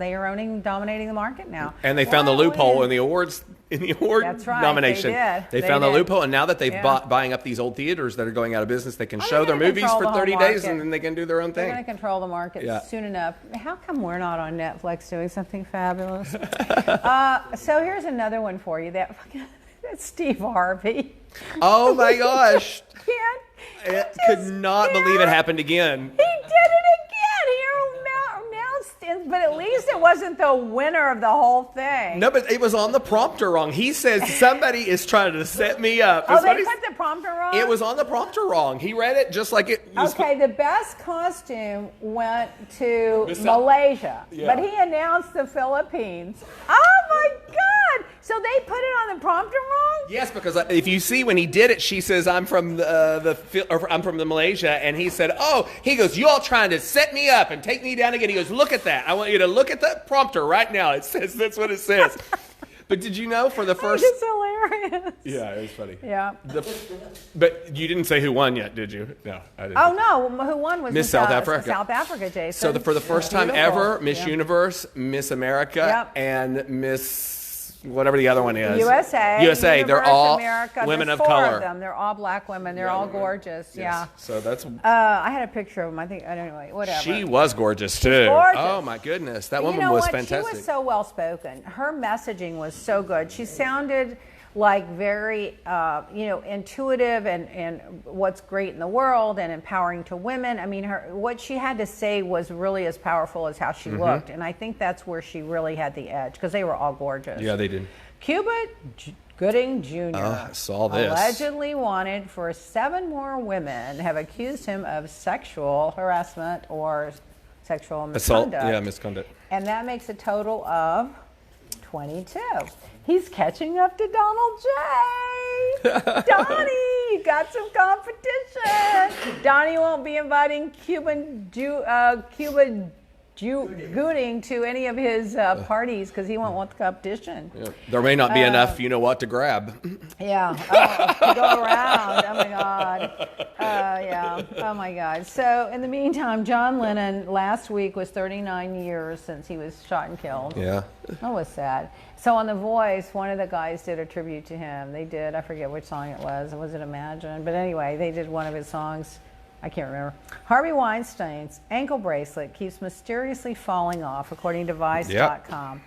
S2: dominating the market now.
S1: And they found the loophole in the awards.
S2: That's right,
S1: nomination.
S2: They
S1: found the
S2: did.
S1: loophole, and now that they've buying up these old theaters that are going out of business, they can show their
S2: they're gonna
S1: movies
S2: control
S1: for
S2: the
S1: 30
S2: whole
S1: days,
S2: market.
S1: and then they can do their own
S2: They're
S1: thing.
S2: going to control the market soon enough. How come we're not on Netflix doing something fabulous? So here's another one for you. That's Steve Harvey.
S1: Oh my gosh!
S2: I
S1: could not believe it happened again.
S2: He did it again. He announced, but at least it wasn't the winner of the whole thing.
S1: No, but it was on the prompter wrong. He says somebody is trying to set me up.
S2: Oh, they put the prompter wrong?
S1: It was on the prompter wrong. He read it just like it was.
S2: Okay, the best costume went to Malaysia, but he announced the Philippines. Oh my God! So they put it on the prompter wrong?
S1: Yes, because if you see when he did it, she says, I'm from the Malaysia, and he said, he goes, you all trying to set me up and take me down again. He goes, look at that. I want you to look at the prompter right now. It says, that's what it says. But did you know for the first...
S2: It's hilarious.
S1: Yeah, it was funny.
S2: Yeah.
S1: But you didn't say who won yet, did you? No, I didn't.
S2: Oh, no. Who won was
S1: Miss South Africa.
S2: South Africa, Jason.
S1: So for the first time ever, Miss Universe, Miss America, and Miss... whatever the other one is.
S2: USA.
S1: USA. They're all
S2: America.
S1: women
S2: There's
S1: of
S2: four
S1: color.
S2: Of them. They're all black women. They're all gorgeous.
S1: Yes.
S2: Yeah.
S1: So that's...
S2: I had a picture of them. I think, anyway, whatever.
S1: She was gorgeous, too.
S2: Gorgeous.
S1: Oh, my goodness. That woman
S2: you know
S1: was
S2: what?
S1: fantastic.
S2: She was so well-spoken. Her messaging was so good. She sounded like very, intuitive and what's great in the world and empowering to women. I mean, what she had to say was really as powerful as how she looked. And I think that's where she really had the edge, because they were all gorgeous.
S1: Yeah, they did.
S2: Cuba Gooding Jr.
S1: I saw this.
S2: Allegedly wanted for 7 more women have accused him of sexual harassment or sexual misconduct.
S1: Assault, yeah, misconduct.
S2: And that makes a total of 22. He's catching up to Donald J. Donnie, you got some competition. Donnie won't be inviting Cuba Gooding to any of his parties because he won't want the competition.
S1: Yeah. There may not be enough, to grab.
S2: Yeah, to go around. Oh my God. Yeah. Oh my God. So in the meantime, John Lennon last week was 39 years since he was shot and killed.
S1: Yeah.
S2: That was sad. So on The Voice, one of the guys did a tribute to him. They did. I forget which song it was. Was it Imagine? But anyway, they did one of his songs. I can't remember. Harvey Weinstein's ankle bracelet keeps mysteriously falling off, according to Vice.com.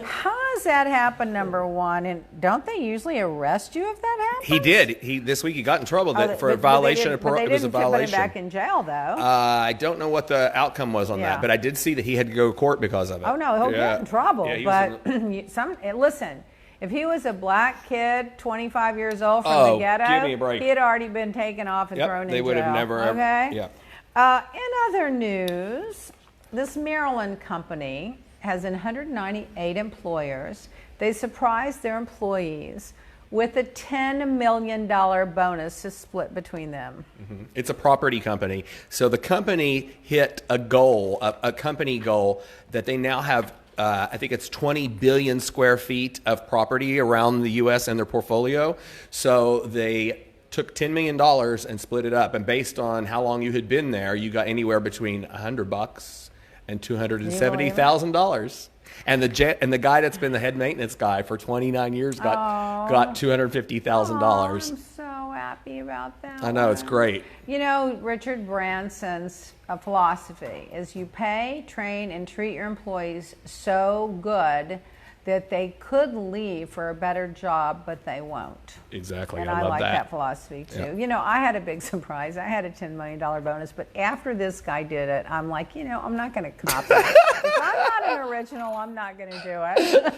S2: How does that happen, number one? And don't they usually arrest you if that happens?
S1: He did. This week he got in trouble for a violation of parole. It was a violation.
S2: They didn't put him back in jail, though.
S1: I don't know what the outcome was on that, but I did see that he had to go to court because of it.
S2: Oh, no, he'll get in trouble.
S1: Yeah,
S2: but listen, if he was a black kid, 25 years old from the ghetto,
S1: give me a break.
S2: He had already been taken off and thrown in jail.
S1: They would have never.
S2: Okay?
S1: Yeah.
S2: In other news, this Maryland company has 198 employers. They surprised their employees with a $10 million bonus to split between them.
S1: Mm-hmm. It's a property company. So the company hit a goal, a company goal, that they now have, I think it's 20 billion square feet of property around the U.S. in their portfolio. So they took $10 million and split it up. And based on how long you had been there, you got anywhere between $100 and $270,000. And the guy that's been the head maintenance guy for 29 years got $250,000.
S2: I'm so happy about that.
S1: I know, it's great.
S2: Richard Branson's philosophy is you pay, train, and treat your employees so good that they could leave for a better job, but they won't.
S1: Exactly.
S2: And
S1: I love
S2: like that philosophy too.
S1: Yeah.
S2: I had a big surprise. I had a $10 million bonus, but after this guy did it, I'm like, I'm not going to copy it. If I'm not an original, I'm not going to do it.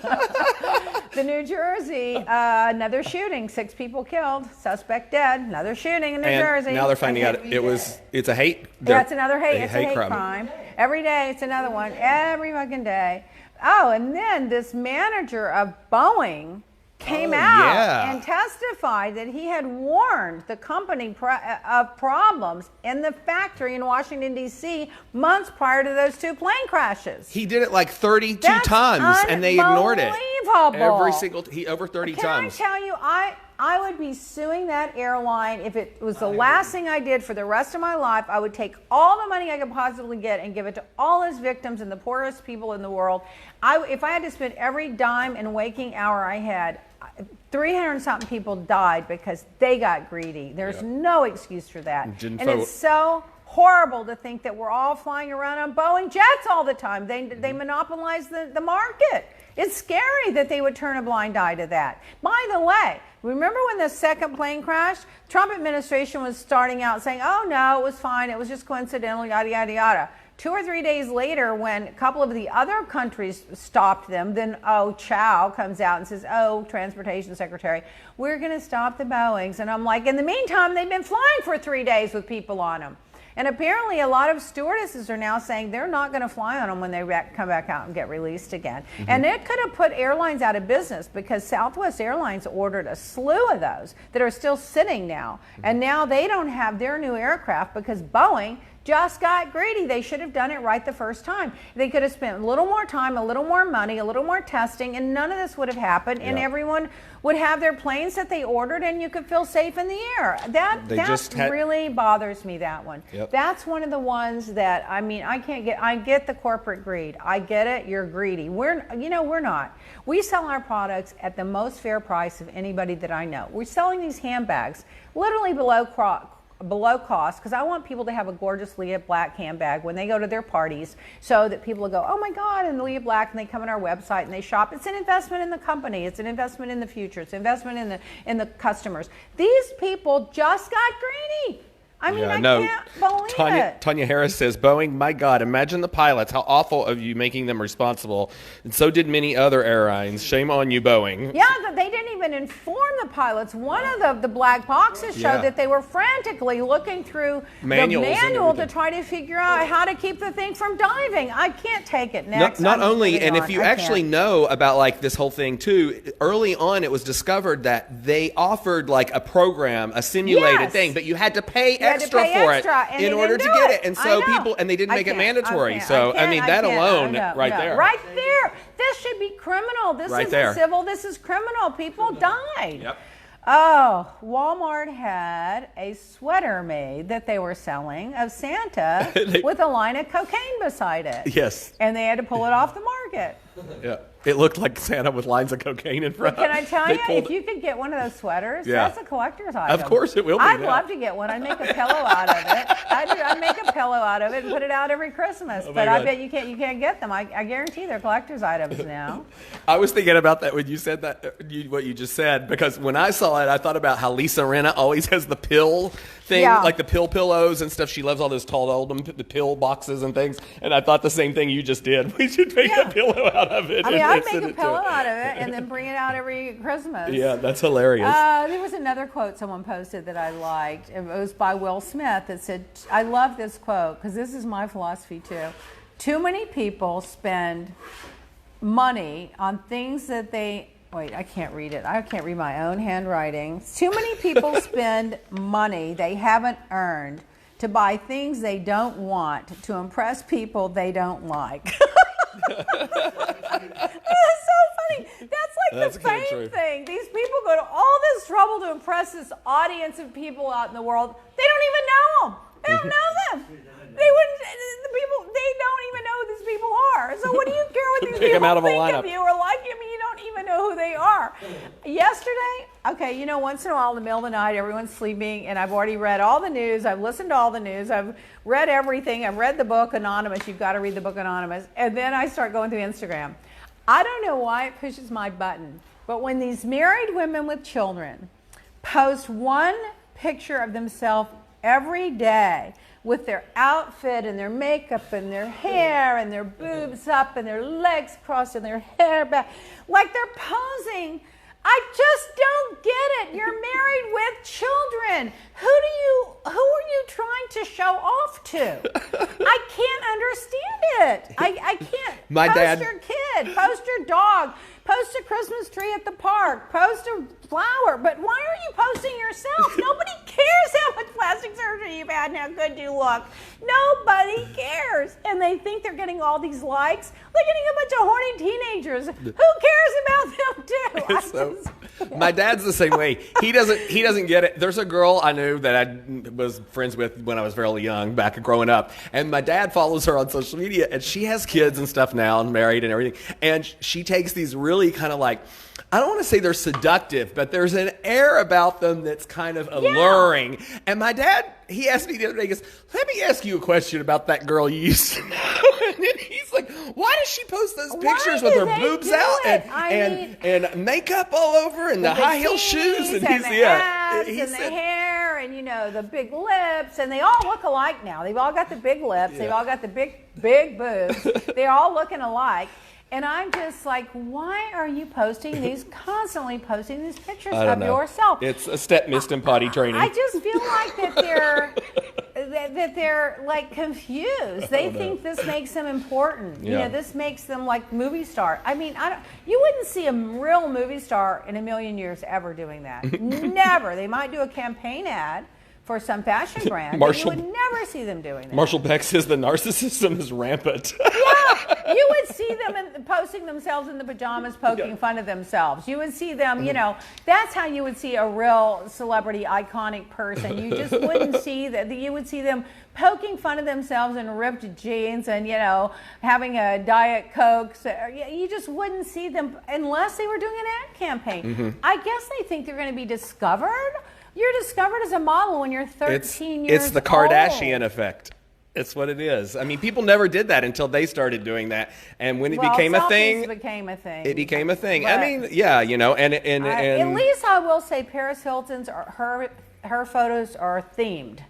S2: The New Jersey, another shooting, 6 people killed, suspect dead, another shooting in New Jersey.
S1: Now they're finding out it's a hate.
S2: Yeah, it's another hate. It's a hate crime. Every day, it's another one. Every fucking day. Oh, and then this manager of Boeing came out and testified that he had warned the company of problems in the factory in Washington, D.C. months prior to those 2 plane crashes.
S1: He did it like 32 times, and they ignored it.
S2: Unbelievable.
S1: He over 30
S2: Can
S1: times.
S2: I tell you, I would be suing that airline if it was the last thing I did for the rest of my life. I would take all the money I could possibly get and give it to all his victims and the poorest people in the world. If I had to spend every dime and waking hour I had, 300-something people died because they got greedy. There's no excuse for that. And it's so horrible to think that we're all flying around on Boeing jets all the time. They monopolize the market. It's scary that they would turn a blind eye to that. By the way, remember when the second plane crashed? Trump administration was starting out saying, oh, no, it was fine. It was just coincidental, yada, yada, yada. 2 or 3 days later, when a couple of the other countries stopped them, then, Chow comes out and says, Transportation Secretary, we're going to stop the Boeings. And I'm like, in the meantime, they've been flying for 3 days with people on them. And apparently a lot of stewardesses are now saying they're not going to fly on them when they come back out and get released again. And it could have put airlines out of business because Southwest Airlines ordered a slew of those that are still sitting now. And now they don't have their new aircraft because Boeing just got greedy. They should have done it right the first time. They could have spent a little more time, a little more money, a little more testing, and none of this would have happened, and everyone would have their planes that they ordered, and you could feel safe in the air. That really bothers me, that one. That's one of the ones that, I mean, I get the corporate greed. I get it. You're greedy. We're not. We sell our products at the most fair price of anybody that I know. We're selling these handbags literally below cost because I want people to have a gorgeous Leah Black handbag when they go to their parties so that people will go, oh my God, and Leah Black, and they come on our website and they shop. It's an investment in the company. It's an investment in the future. It's an investment in the customers. These people just got greedy. I mean, I can't believe it.
S1: Tanya Harris says, Boeing, my God, imagine the pilots. How awful of you making them responsible. And so did many other airlines. Shame on you, Boeing.
S2: Yeah, they didn't even inform the pilots. One of the black boxes showed that they were frantically looking through the manual to try to figure out how to keep the thing from diving. I can't take it. Next.
S1: Not only, and if you actually know about like this whole thing too, early on it was discovered that they offered like a program, a simulated thing, but you had to pay extra for it in order to get it. And so they didn't make it mandatory. So, I mean, that alone right there.
S2: Right there. This should be criminal. This isn't civil. This is criminal. People died.
S1: Yep.
S2: Oh, Walmart had a sweater made that they were selling of Santa with a line of cocaine beside it.
S1: Yes.
S2: And they had to pull it off the market.
S1: Yeah. It looked like Santa with lines of cocaine in front.
S2: Can I tell you, if you could get one of those sweaters, that's a collector's item.
S1: Of course it will be.
S2: I'd love to get one. I'd make a pillow out of it. I'd make a pillow out of it and put it out every Christmas. But I bet you can't get them. I guarantee they're collector's items now.
S1: I was thinking about that when you said that, what you just said, because when I saw it, I thought about how Lisa Rinna always has the pill thing, like the pill pillows and stuff. She loves all those tall the pill boxes and things. And I thought the same thing you just did. We should make a pillow out of it.
S2: I mean, I'd make a pillow out of it and then bring it out every Christmas.
S1: Yeah, that's hilarious.
S2: There was another quote someone posted that I liked. It was by Will Smith that said, I love this quote because this is my philosophy too. Too many people spend money on things that wait, I can't read it. I can't read my own handwriting. Too many people spend money they haven't earned to buy things they don't want to impress people they don't like. That's so funny. That's the fame thing. These people go to all this trouble to impress this audience of people out in the world. They don't even know them. They don't know them. They don't even know who these people are. So what do you care what these people think of you or like you? I mean, you don't even know who they are. Yesterday, once in a while in the middle of the night, everyone's sleeping, and I've already read all the news. I've listened to all the news. I've read everything. I've read the book Anonymous. You've got to read the book Anonymous. And then I start going through Instagram. I don't know why it pushes my button, but when these married women with children post one picture of themselves every day with their outfit and their makeup and their hair and their boobs up and their legs crossed and their hair back, like they're posing. I just don't get it. You're married with children. Who are you trying to show off to? I can't understand it. I can't. Post your kid, post your dog, post a Christmas tree at the park, post a flower. But why are you posting yourself? Nobody cares how much plastic surgery you've had and how good you look. Nobody cares. And they think they're getting all these likes. They're getting a bunch of horny teenagers. Who cares about them
S1: So my dad's the same way. He doesn't get it. There's a girl I knew that I was friends with when I was fairly young, back growing up, and my dad follows her on social media, and she has kids and stuff now and married and everything, and she takes these really kind of like, I don't want to say they're seductive, but there's an air about them that's kind of alluring. Yeah. And my dad, he asked me the other day, he goes, let me ask you a question about that girl you used to know. And then he's like, why does she post those pictures with her boobs out and makeup all over and the high heel shoes? And
S2: he's, the abs and the hair and, you know, the big lips. And they all look alike now. They've all got the big lips. Yeah. They've all got the big boobs. They're all looking alike. And I'm just like, why are you constantly posting these pictures of yourself?
S1: It's a step missed in potty training.
S2: I just feel like that they're like confused. They think this makes them important. Yeah. You know, this makes them like movie star. I mean, you wouldn't see a real movie star in a million years ever doing that. Never. They might do a campaign ad for some fashion brand, but you would never see them doing that.
S1: Marshall Beck says the narcissism is rampant.
S2: Yeah, you would see them posting themselves in the pajamas, poking fun of themselves. You would see them, you know, that's how you would see a real celebrity, iconic person. You just wouldn't see that. You would see them poking fun of themselves in ripped jeans and, you know, having a Diet Coke. So you just wouldn't see them unless they were doing an ad campaign. Mm-hmm. I guess they think they're going to be discovered. You're discovered as a model when you're 13 years old.
S1: It's the Kardashian effect. It's what it is. I mean, people never did that until they started doing that. And when it became a thing, it became a thing. But I mean, yeah, you know, and
S2: at least I will say Paris Hilton's, her photos are themed.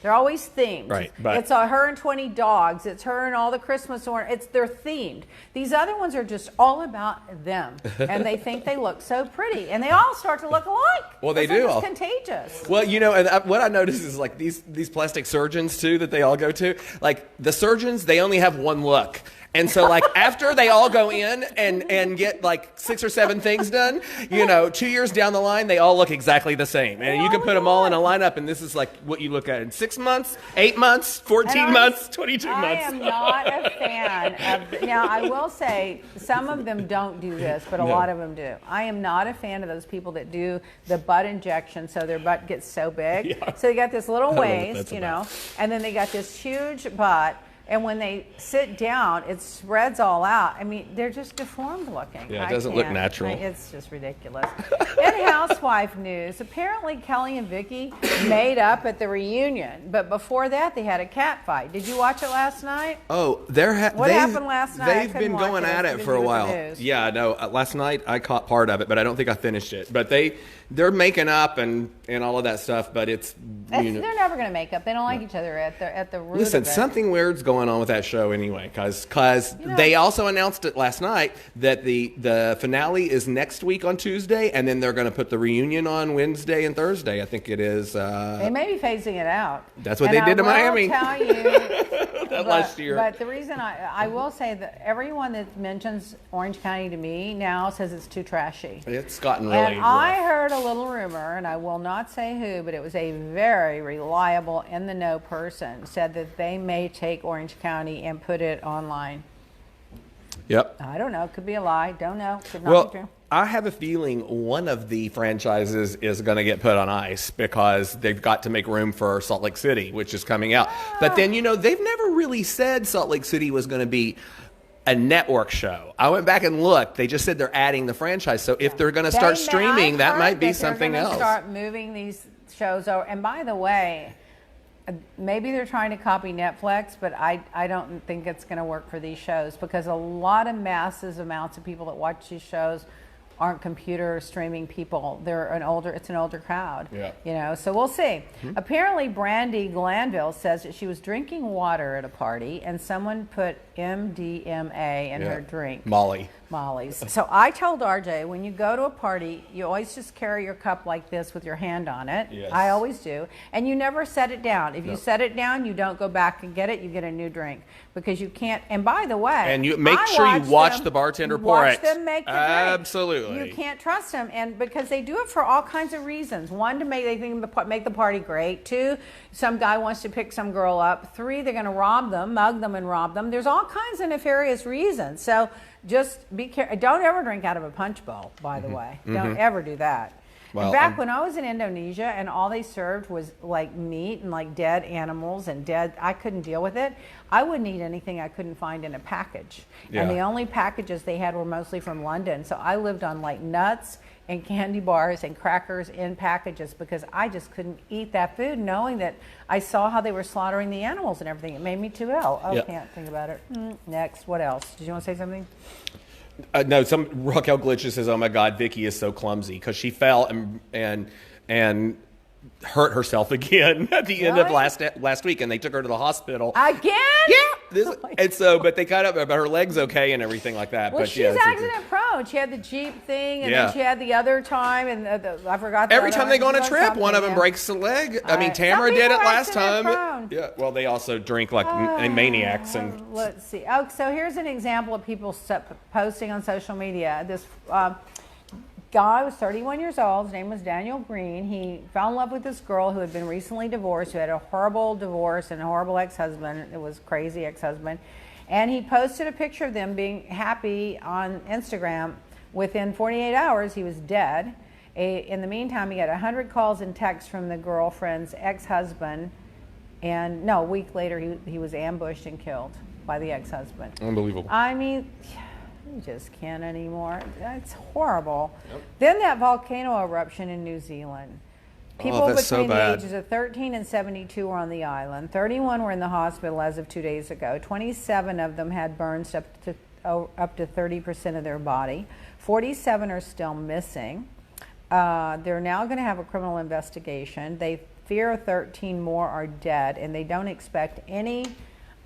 S2: They're always themed.
S1: Right.
S2: It's her and 20 dogs. It's her and all the Christmas ornaments. They're themed. These other ones are just all about them. And they think they look so pretty. And they all start to look alike.
S1: Well, they do.
S2: It's contagious.
S1: Well, you know, and what I notice is like these plastic surgeons, too, that they all go to. Like the surgeons, they only have one look. And so, like, after they all go in and get, like, 6 or 7 things done, you know, 2 years down the line, they all look exactly the same. And you can put them all in a lineup, and this is, like, what you look at in 6 months, 8 months, 14 months, 22 months.
S2: I am not a fan of... Now, I will say, some of them don't do this, but a lot of them do. I am not a fan of those people that do the butt injection so their butt gets so big. Yeah. So they got this little waist, you know, and then they got this huge butt. And when they sit down, it spreads all out. I mean, they're just deformed looking.
S1: Yeah, it doesn't look natural.
S2: It's just ridiculous. In Housewife news, apparently Kelly and Vicky made up at the reunion. But before that, they had a cat fight. Did you watch it last night?
S1: Oh, what happened last night? They've been going at it for a while. Yeah, no, last night I caught part of it, but I don't think I finished it. But they're making up and all of that stuff, but they're
S2: never going to make up. They don't like each other at the root
S1: Listen,
S2: of it.
S1: Something weird's going on with that show anyway, because they also announced it last night that the finale is next week on Tuesday, and then they're going to put the reunion on Wednesday and Thursday. I think it is.
S2: They may be phasing it out.
S1: That's what they did to Miami.
S2: I will tell you
S1: last year.
S2: But the reason I will say that everyone that mentions Orange County to me now says it's too trashy.
S1: It's gotten really rough.
S2: I heard a little rumor, and I will not say who, but it was a very reliable, in-the-know person, said that they may take Orange County and put it online.
S1: Yep.
S2: I don't know. Could be a lie. Don't know. Could not be true.
S1: I have a feeling one of the franchises is going to get put on ice because they've got to make room for Salt Lake City, which is coming out. But then, you know, they've never really said Salt Lake City was going to be a network show. I went back and looked. They just said they're adding the franchise. So if they're going to start streaming, that might be something else.
S2: Start moving these shows over. And by the way, maybe they're trying to copy Netflix, but I don't think it's going to work for these shows because a lot of amounts of people that watch these shows aren't computer streaming people. It's an older crowd.
S1: Yeah.
S2: You know, so we'll see. Mm-hmm. Apparently Brandy Glanville says that she was drinking water at a party and someone put MDMA in her drink. Molly's. So I told RJ, when you go to a party, you always just carry your cup like this with your hand on it.
S1: Yes.
S2: I always do. And you never set it down. If you set it down, you don't go back and get it. You get a new drink because you can't. And by the way,
S1: and you make sure you watch the bartender pour it.
S2: Watch them make the drink.
S1: Absolutely.
S2: You can't trust them, and because they do it for all kinds of reasons. One, to make the party great. Two, some guy wants to pick some girl up. Three, they're going to mug them and rob them. There's all kinds of nefarious reasons. So just be careful. Don't ever drink out of a punch bowl, by the way. Don't ever do that.
S1: Well,
S2: and back when I was in Indonesia and all they served was like meat and like dead animals and I couldn't deal with it. I wouldn't eat anything I couldn't find in a package.
S1: Yeah.
S2: And the only packages they had were mostly from London. So I lived on like nuts and candy bars and crackers in packages because I just couldn't eat that food, knowing that I saw how they were slaughtering the animals and everything. It made me too ill. Oh, can't think about it. Next, what else? Did you want to say something?
S1: No, Raquel Glitches says, "Oh my God, Vicky is so clumsy because she fell and hurt herself again at the end of last week, and they took her to the hospital
S2: again.
S1: Yeah, and so, but they cut up, but her leg's okay and everything like that.
S2: Well,
S1: but
S2: she's accident prone. She had the Jeep thing, and then she had the other time, and I forgot.
S1: Every time they go on a trip, one of them breaks a leg. I mean, Tamara did it last time.
S2: Prone.
S1: Yeah, well, they also drink like maniacs. And
S2: let's see. Oh, so here's an example of people posting on social media. This guy was 31 years old. His name was Daniel Green. He fell in love with this girl who had been recently divorced, who had a horrible divorce and a horrible ex-husband. It was crazy ex-husband. And he posted a picture of them being happy on Instagram. Within 48 hours, he was dead. In the meantime, he had 100 calls and texts from the girlfriend's ex-husband. And no, a week later, he was ambushed and killed by the ex-husband.
S1: Unbelievable.
S2: I mean, you just can't anymore. It's horrible. Yep. Then that volcano eruption in New Zealand. People between the ages of 13 and 72 were on the island. 31 were in the hospital as of 2 days ago. 27 of them had burns up to 30% of their body. 47 are still missing. They're now going to have a criminal investigation. They fear 13 more are dead, and they don't expect anyone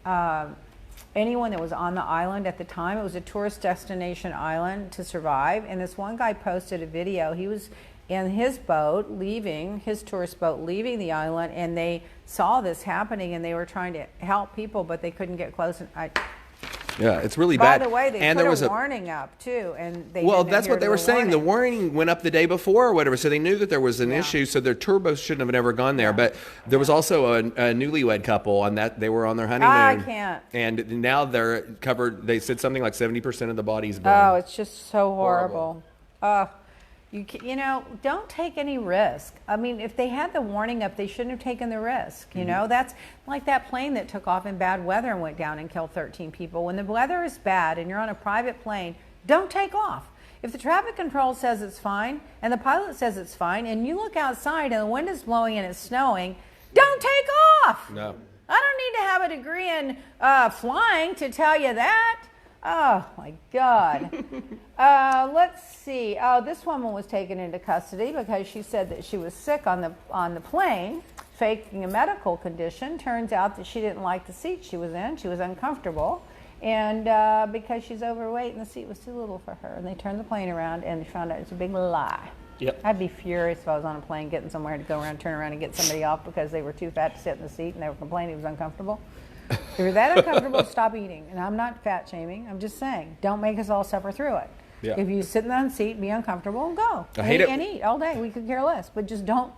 S2: that was on the island at the time. It was a tourist destination island to survive. And this one guy posted a video. He was in his boat his tourist boat leaving the island, and they saw this happening, and they were trying to help people, but they couldn't get close.
S1: Yeah, it's really bad.
S2: By the way, they put a warning up too, and they
S1: that's what they were saying. The warning went up the day before or whatever, so they knew that there was an issue. So their tour boats shouldn't have never gone there. But there was also a newlywed couple, and that they were on their honeymoon.
S2: I can't.
S1: And now they're covered. They said something like 70% of the bodies burned.
S2: Oh, it's just so horrible. You know, don't take any risk. I mean, if they had the warning up, they shouldn't have taken the risk. You know, that's like that plane that took off in bad weather and went down and killed 13 people. When the weather is bad and you're on a private plane, don't take off. If the traffic control says it's fine and the pilot says it's fine and you look outside and the wind is blowing and it's snowing, don't take off.
S1: No.
S2: I don't need to have a degree in flying to tell you that. Oh, my God. Let's see. Oh, this woman was taken into custody because she said that she was sick on the plane, faking a medical condition. Turns out that she didn't like the seat she was in. She was uncomfortable. And because she's overweight and the seat was too little for her. And they turned the plane around and found out it's a big lie.
S1: Yep.
S2: I'd be furious if I was on a plane getting somewhere to go around, turn around and get somebody off because they were too fat to sit in the seat and they were complaining it was uncomfortable. If you're that uncomfortable, stop eating. And I'm not fat shaming. I'm just saying, don't make us all suffer through it. Yeah. If you sit in that seat, be uncomfortable, and go. And eat all day. We could care less. But just don't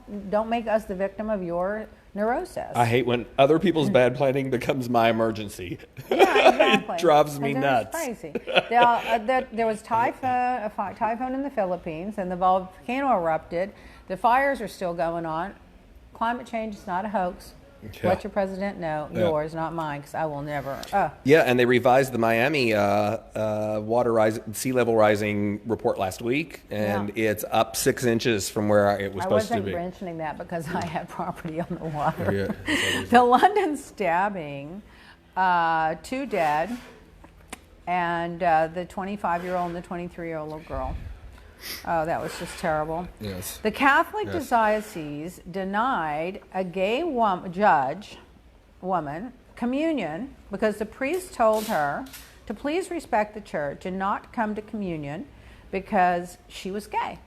S2: make us the victim of your neurosis.
S1: I hate when other people's bad planning becomes my emergency.
S2: Yeah, exactly.
S1: It drives me nuts.
S2: It's crazy. There was a typhoon in the Philippines, and the volcano erupted. The fires are still going on. Climate change is not a hoax. Yeah. Let your president know. Yours, not mine, because I will never.
S1: Yeah, and they revised the Miami sea level rising report last week, and it's up 6 inches from where it was supposed to be.
S2: I wasn't mentioning that because I had property on the water. Yeah, the London stabbing, 2 dead, and the 25-year-old and the 23-year-old little girl. Oh, that was just terrible.
S1: Yes.
S2: The Catholic diocese denied a gay woman communion because the priest told her to please respect the church and not come to communion because she was gay.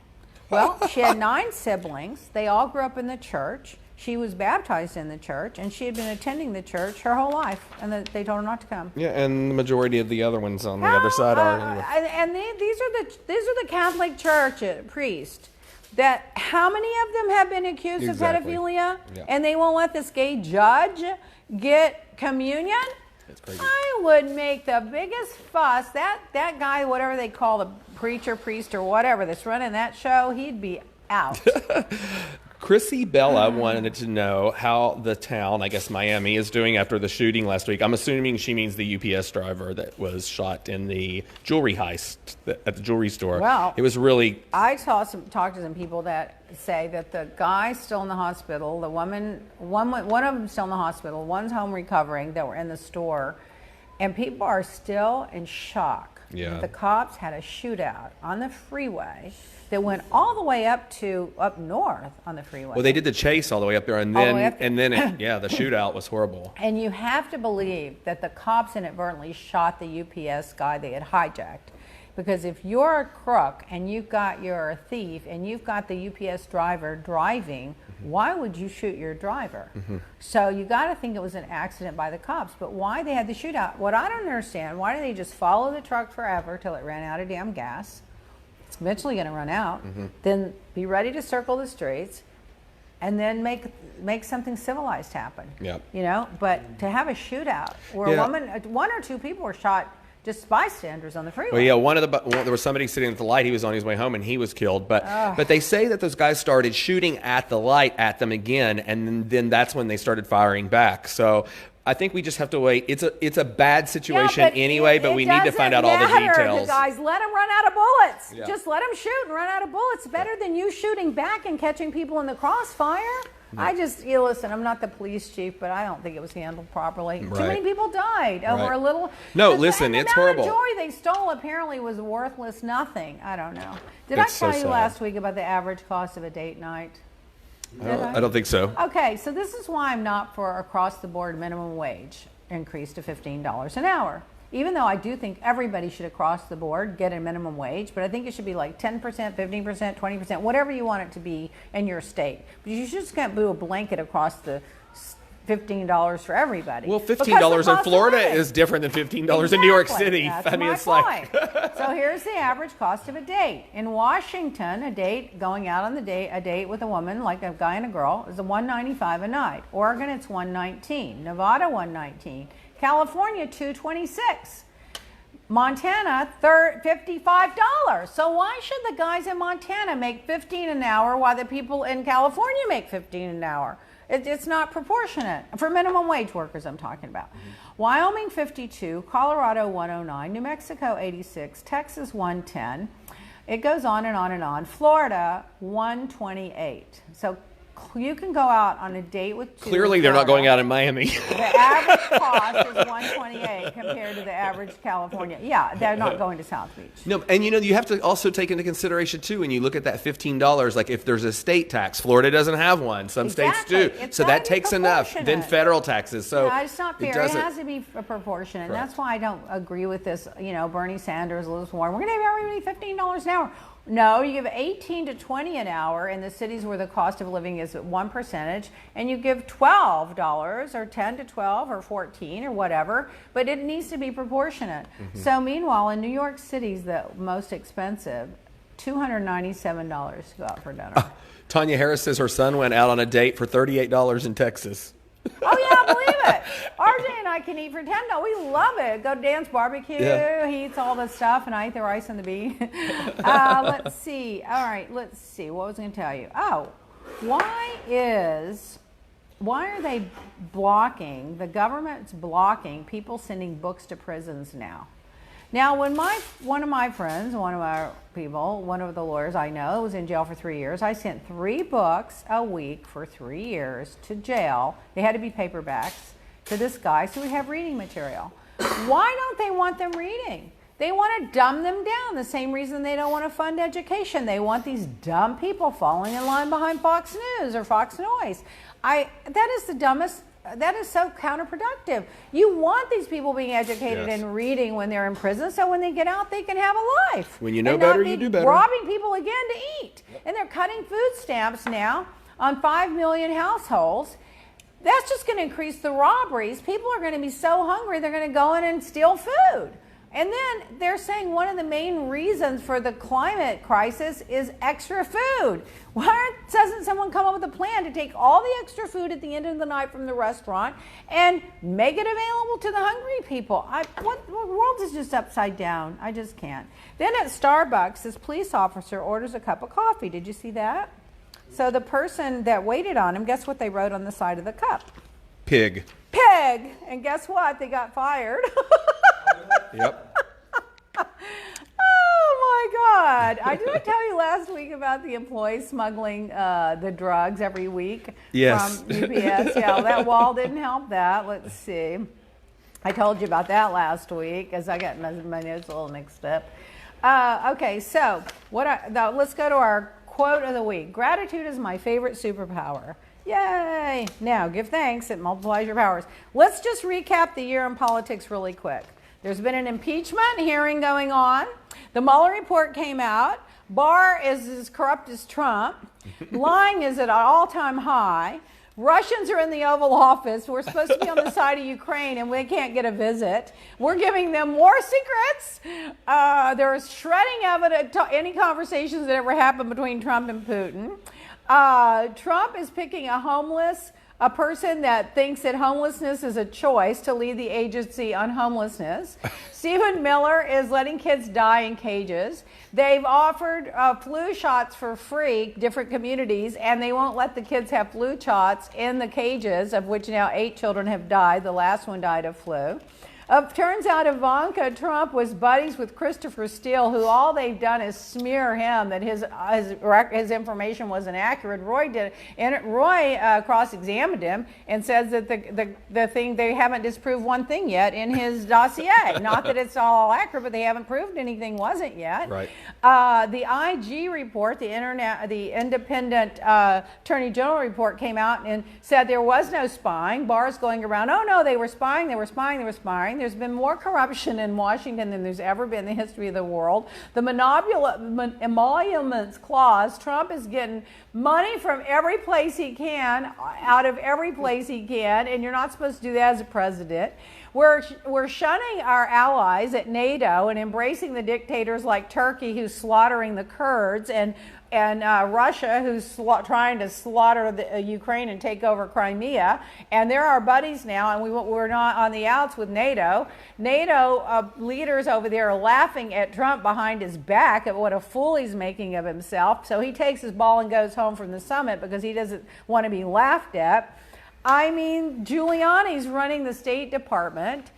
S2: Well, she had 9 siblings. They all grew up in the church. She was baptized in the church, and she had been attending the church her whole life, and they told her not to come.
S1: Yeah, and the majority of the other ones on the other side are.
S2: And these are the Catholic Church priests. That how many of them have been accused of pedophilia, and they won't let this gay judge get communion?
S1: It's crazy.
S2: I would make the biggest fuss. That guy, whatever they call the preacher, priest, or whatever that's running that show, he'd be out.
S1: Chrissy Bella wanted to know how the town, I guess Miami, is doing after the shooting last week. I'm assuming she means the UPS driver that was shot in the jewelry heist at the jewelry store.
S2: Well,
S1: it was really...
S2: I talked to some people that say that the guy's still in the hospital, the woman, one of them still in the hospital, one's home recovering, that were in the store, and people are still in shock.
S1: Yeah.
S2: The cops had a shootout on the freeway that went all the way up north on the freeway.
S1: Well, they did the chase all the way up there, and then the shootout was horrible.
S2: And you have to believe that the cops inadvertently shot the UPS guy they had hijacked. Because if you're a crook and you're a thief and you've got the UPS driver driving, why would you shoot your driver? So you got to think it was an accident by the cops. But why they had the shootout? What I don't understand, why didn't they just follow the truck forever till it ran out of damn gas? It's eventually going to run out. Then be ready to circle the streets, and then make something civilized happen.
S1: Yep.
S2: You know, but to have a shootout where one or two people were shot, just bystanders on the freeway.
S1: Well, there was somebody sitting at the light. He was on his way home, and he was killed. But they say that those guys started shooting at the light at them again, and then that's when they started firing back. So I think we just have to wait. It's a bad situation anyway, but we need to find out all the details.
S2: Guys, let them run out of bullets.
S1: Yeah.
S2: Just let them shoot and run out of bullets. Better than you shooting back and catching people in the crossfire. Listen, I'm not the police chief, but I don't think it was handled properly.
S1: Right.
S2: Too many people died over a little.
S1: No, listen, it's horrible.
S2: The jewelry they stole apparently was worthless nothing. I don't know. Did I tell you last week about the average cost of a date night?
S1: I don't think so.
S2: Okay, so this is why I'm not for across-the-board minimum wage increase to $15 an hour. Even though I do think everybody should across the board get a minimum wage, but I think it should be like 10%, 15%, 20%, whatever you want it to be in your state. But you just can't do a blanket across the $15 for everybody.
S1: Well, $15 in Florida is different than $15 in New York City.
S2: That's
S1: it's
S2: point.
S1: like
S2: So here's the average cost of a date. In Washington, a date going out on a date with a woman, like a guy and a girl, is $195 a night. Oregon, it's $119. Nevada, $119. California, $226. Montana, $55. So why should the guys in Montana make $15 an hour while the people in California make $15 an hour? It's not proportionate. For minimum wage workers, I'm talking about. Wyoming, $52. Colorado, $109. New Mexico, $86. Texas, $110. It goes on and on and on. Florida, $128. So you can go out on a date with two.
S1: Clearly, they're not going out in Miami.
S2: The average cost is $128 compared to the average California. Yeah, they're not going to South Beach.
S1: No, and you have to also take into consideration too when you look at that $15. Like if there's a state tax, Florida doesn't have one. Some states do, so that takes enough. Then federal taxes. So
S2: no, it's not fair. It has to be proportionate. And that's why I don't agree with this. Bernie Sanders, Elizabeth Warren. We're going to give everybody $15 an hour. No, you give 18 to 20 an hour in the cities where the cost of living is at 1%, and you give $12 or 10 to 12 or 14 or whatever, but it needs to be proportionate. So meanwhile, in New York City's the most expensive, $297 to go out for dinner.
S1: Tanya Harris says her son went out on a date for $38 in Texas.
S2: Oh yeah, believe it. RJ and I can eat for $10. We love it. Go to Dan's barbecue. Yeah. He eats all the stuff, and I eat the rice and the beef. Let's see. All right, let's see. What was I going to tell you? Oh, why are they blocking? The government's blocking people sending books to prisons now. Now, when one of my friends, one of our people, one of the lawyers I know was in jail for 3 years, I sent 3 books a week for 3 years to jail. They had to be paperbacks to this guy, so we have reading material. Why don't they want them reading? They want to dumb them down, the same reason they don't want to fund education. They want these dumb people falling in line behind Fox News or Fox Noise. That is the dumbest. That is so counterproductive. You want these people being educated and reading when they're in prison, so when they get out, they can have a life.
S1: When you know better, you do better.
S2: Robbing people again to eat. And they're cutting food stamps now on 5 million households. That's just going to increase the robberies. People are going to be so hungry, they're going to go in and steal food. And then they're saying one of the main reasons for the climate crisis is extra food. Why doesn't someone come up with a plan to take all the extra food at the end of the night from the restaurant and make it available to the hungry people? The world is just upside down. I just can't. Then at Starbucks, this police officer orders a cup of coffee. Did you see that? So the person that waited on him, guess what they wrote on the side of the cup?
S1: Pig.
S2: Pig. And guess what? They got fired.
S1: Yep.
S2: Oh my God. Did I tell you last week about the employees smuggling the drugs every week
S1: Yes.
S2: from UPS? Yeah, that wall didn't help that. Let's see. I told you about that last week as I got my notes a little mixed up. Okay, so let's go to our quote of the week. Gratitude is my favorite superpower. Yay! Now, give thanks. It multiplies your powers. Let's just recap the year in politics really quick. There's been an impeachment hearing going on. The Mueller report came out. Barr is as corrupt as Trump. Lying is at an all-time high. Russians are in the Oval Office. We're supposed to be on the side of Ukraine, and we can't get a visit. We're giving them more secrets. They're shredding evidence, any conversations that ever happened between Trump and Putin. Trump is picking a person that thinks that homelessness is a choice to lead the agency on homelessness. Stephen Miller is letting kids die in cages. They've offered flu shots for free, different communities, and they won't let the kids have flu shots in the cages, of which now 8 children have died. The last one died of flu. Turns out Ivanka Trump was buddies with Christopher Steele, who all they've done is smear him that his information was inaccurate. Roy cross-examined him and says that the thing, they haven't disproved one thing yet in his dossier. Not that it's all accurate, but they haven't proved anything wasn't yet.
S1: Right.
S2: The IG report, the independent Attorney General report came out and said there was no spying. Barr's going around, oh no, they were spying. There's been more corruption in Washington than there's ever been in the history of the world. The emoluments clause, Trump is getting money from every place he can, out of every place he can, and you're not supposed to do that as a president. We're shunning our allies at NATO and embracing the dictators like Turkey, who's slaughtering the Kurds, and Russia, who's trying to slaughter Ukraine and take over Crimea. And they're our buddies now, and we're not on the outs with NATO. NATO leaders over there are laughing at Trump behind his back at what a fool he's making of himself. So he takes his ball and goes home from the summit because he doesn't want to be laughed at. I mean, Giuliani's running the State Department.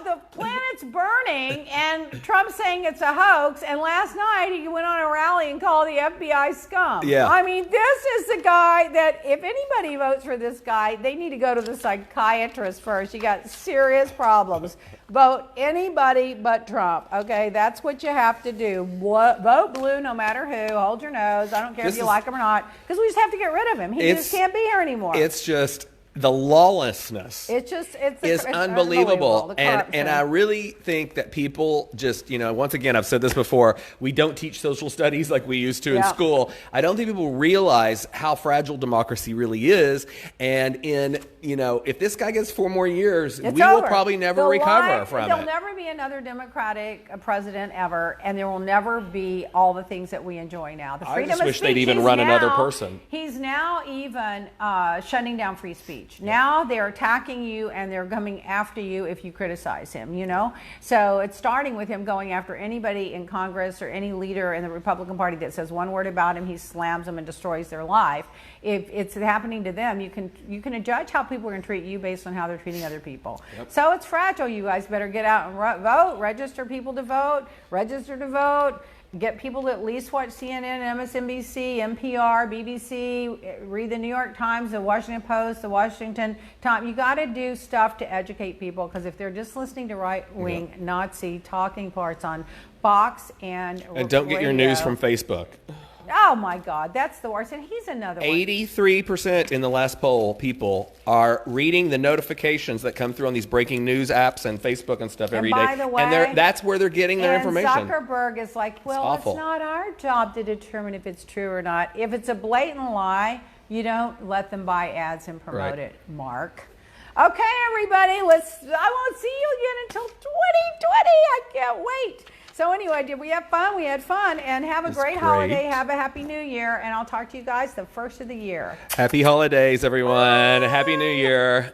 S2: The planet's burning, and Trump's saying it's a hoax. And last night he went on a rally and called the FBI scum.
S1: Yeah.
S2: I mean, this is the guy that if anybody votes for this guy, they need to go to the psychiatrist first. You got serious problems. Vote anybody but Trump. Okay, that's what you have to do. Vote blue no matter who. Hold your nose. I don't care if you like him or not, because we just have to get rid of him. He just can't be here anymore.
S1: It's just the lawlessness.
S2: It's
S1: unbelievable. And I really think that people just, once again, I've said this before, we don't teach social studies like we used to in school. I don't think people realize how fragile democracy really is. And if this guy gets 4 more years, we will probably never recover from it.
S2: There'll never be another Democratic president ever, and there will never be all the things that we enjoy now. The freedom
S1: I just
S2: of
S1: wish
S2: speech.
S1: they'd even run another person.
S2: He's now even shutting down free speech. Now they're attacking you and they're coming after you if you criticize him, So it's starting with him going after anybody in Congress or any leader in the Republican Party that says one word about him, he slams them and destroys their life. If it's happening to them, you can judge how people are going to treat you based on how they're treating other people. Yep. So it's fragile. You guys better get out and vote, register people to vote, get people to at least watch CNN, MSNBC, NPR, BBC, read the New York Times, the Washington Post, the Washington Times. You got to do stuff to educate people, because if they're just listening to right-wing Nazi talking parts on Fox and
S1: don't get your news from Facebook.
S2: Oh my God, that's the worst. And he's another one.
S1: 83% in the last poll, people are reading the notifications that come through on these breaking news apps and Facebook and stuff every day.
S2: And by the way,
S1: and that's where they're getting their information.
S2: Zuckerberg is like, well, it's not our job to determine if it's true or not. If it's a blatant lie, you don't let them buy ads and promote it, Mark. Okay, everybody, I won't see you again until 2020. I can't wait. So anyway, did we have fun? We had fun, and have a great holiday. Have a happy new year, and I'll talk to you guys the first of the year.
S1: Happy holidays, everyone. Bye. Happy New Year.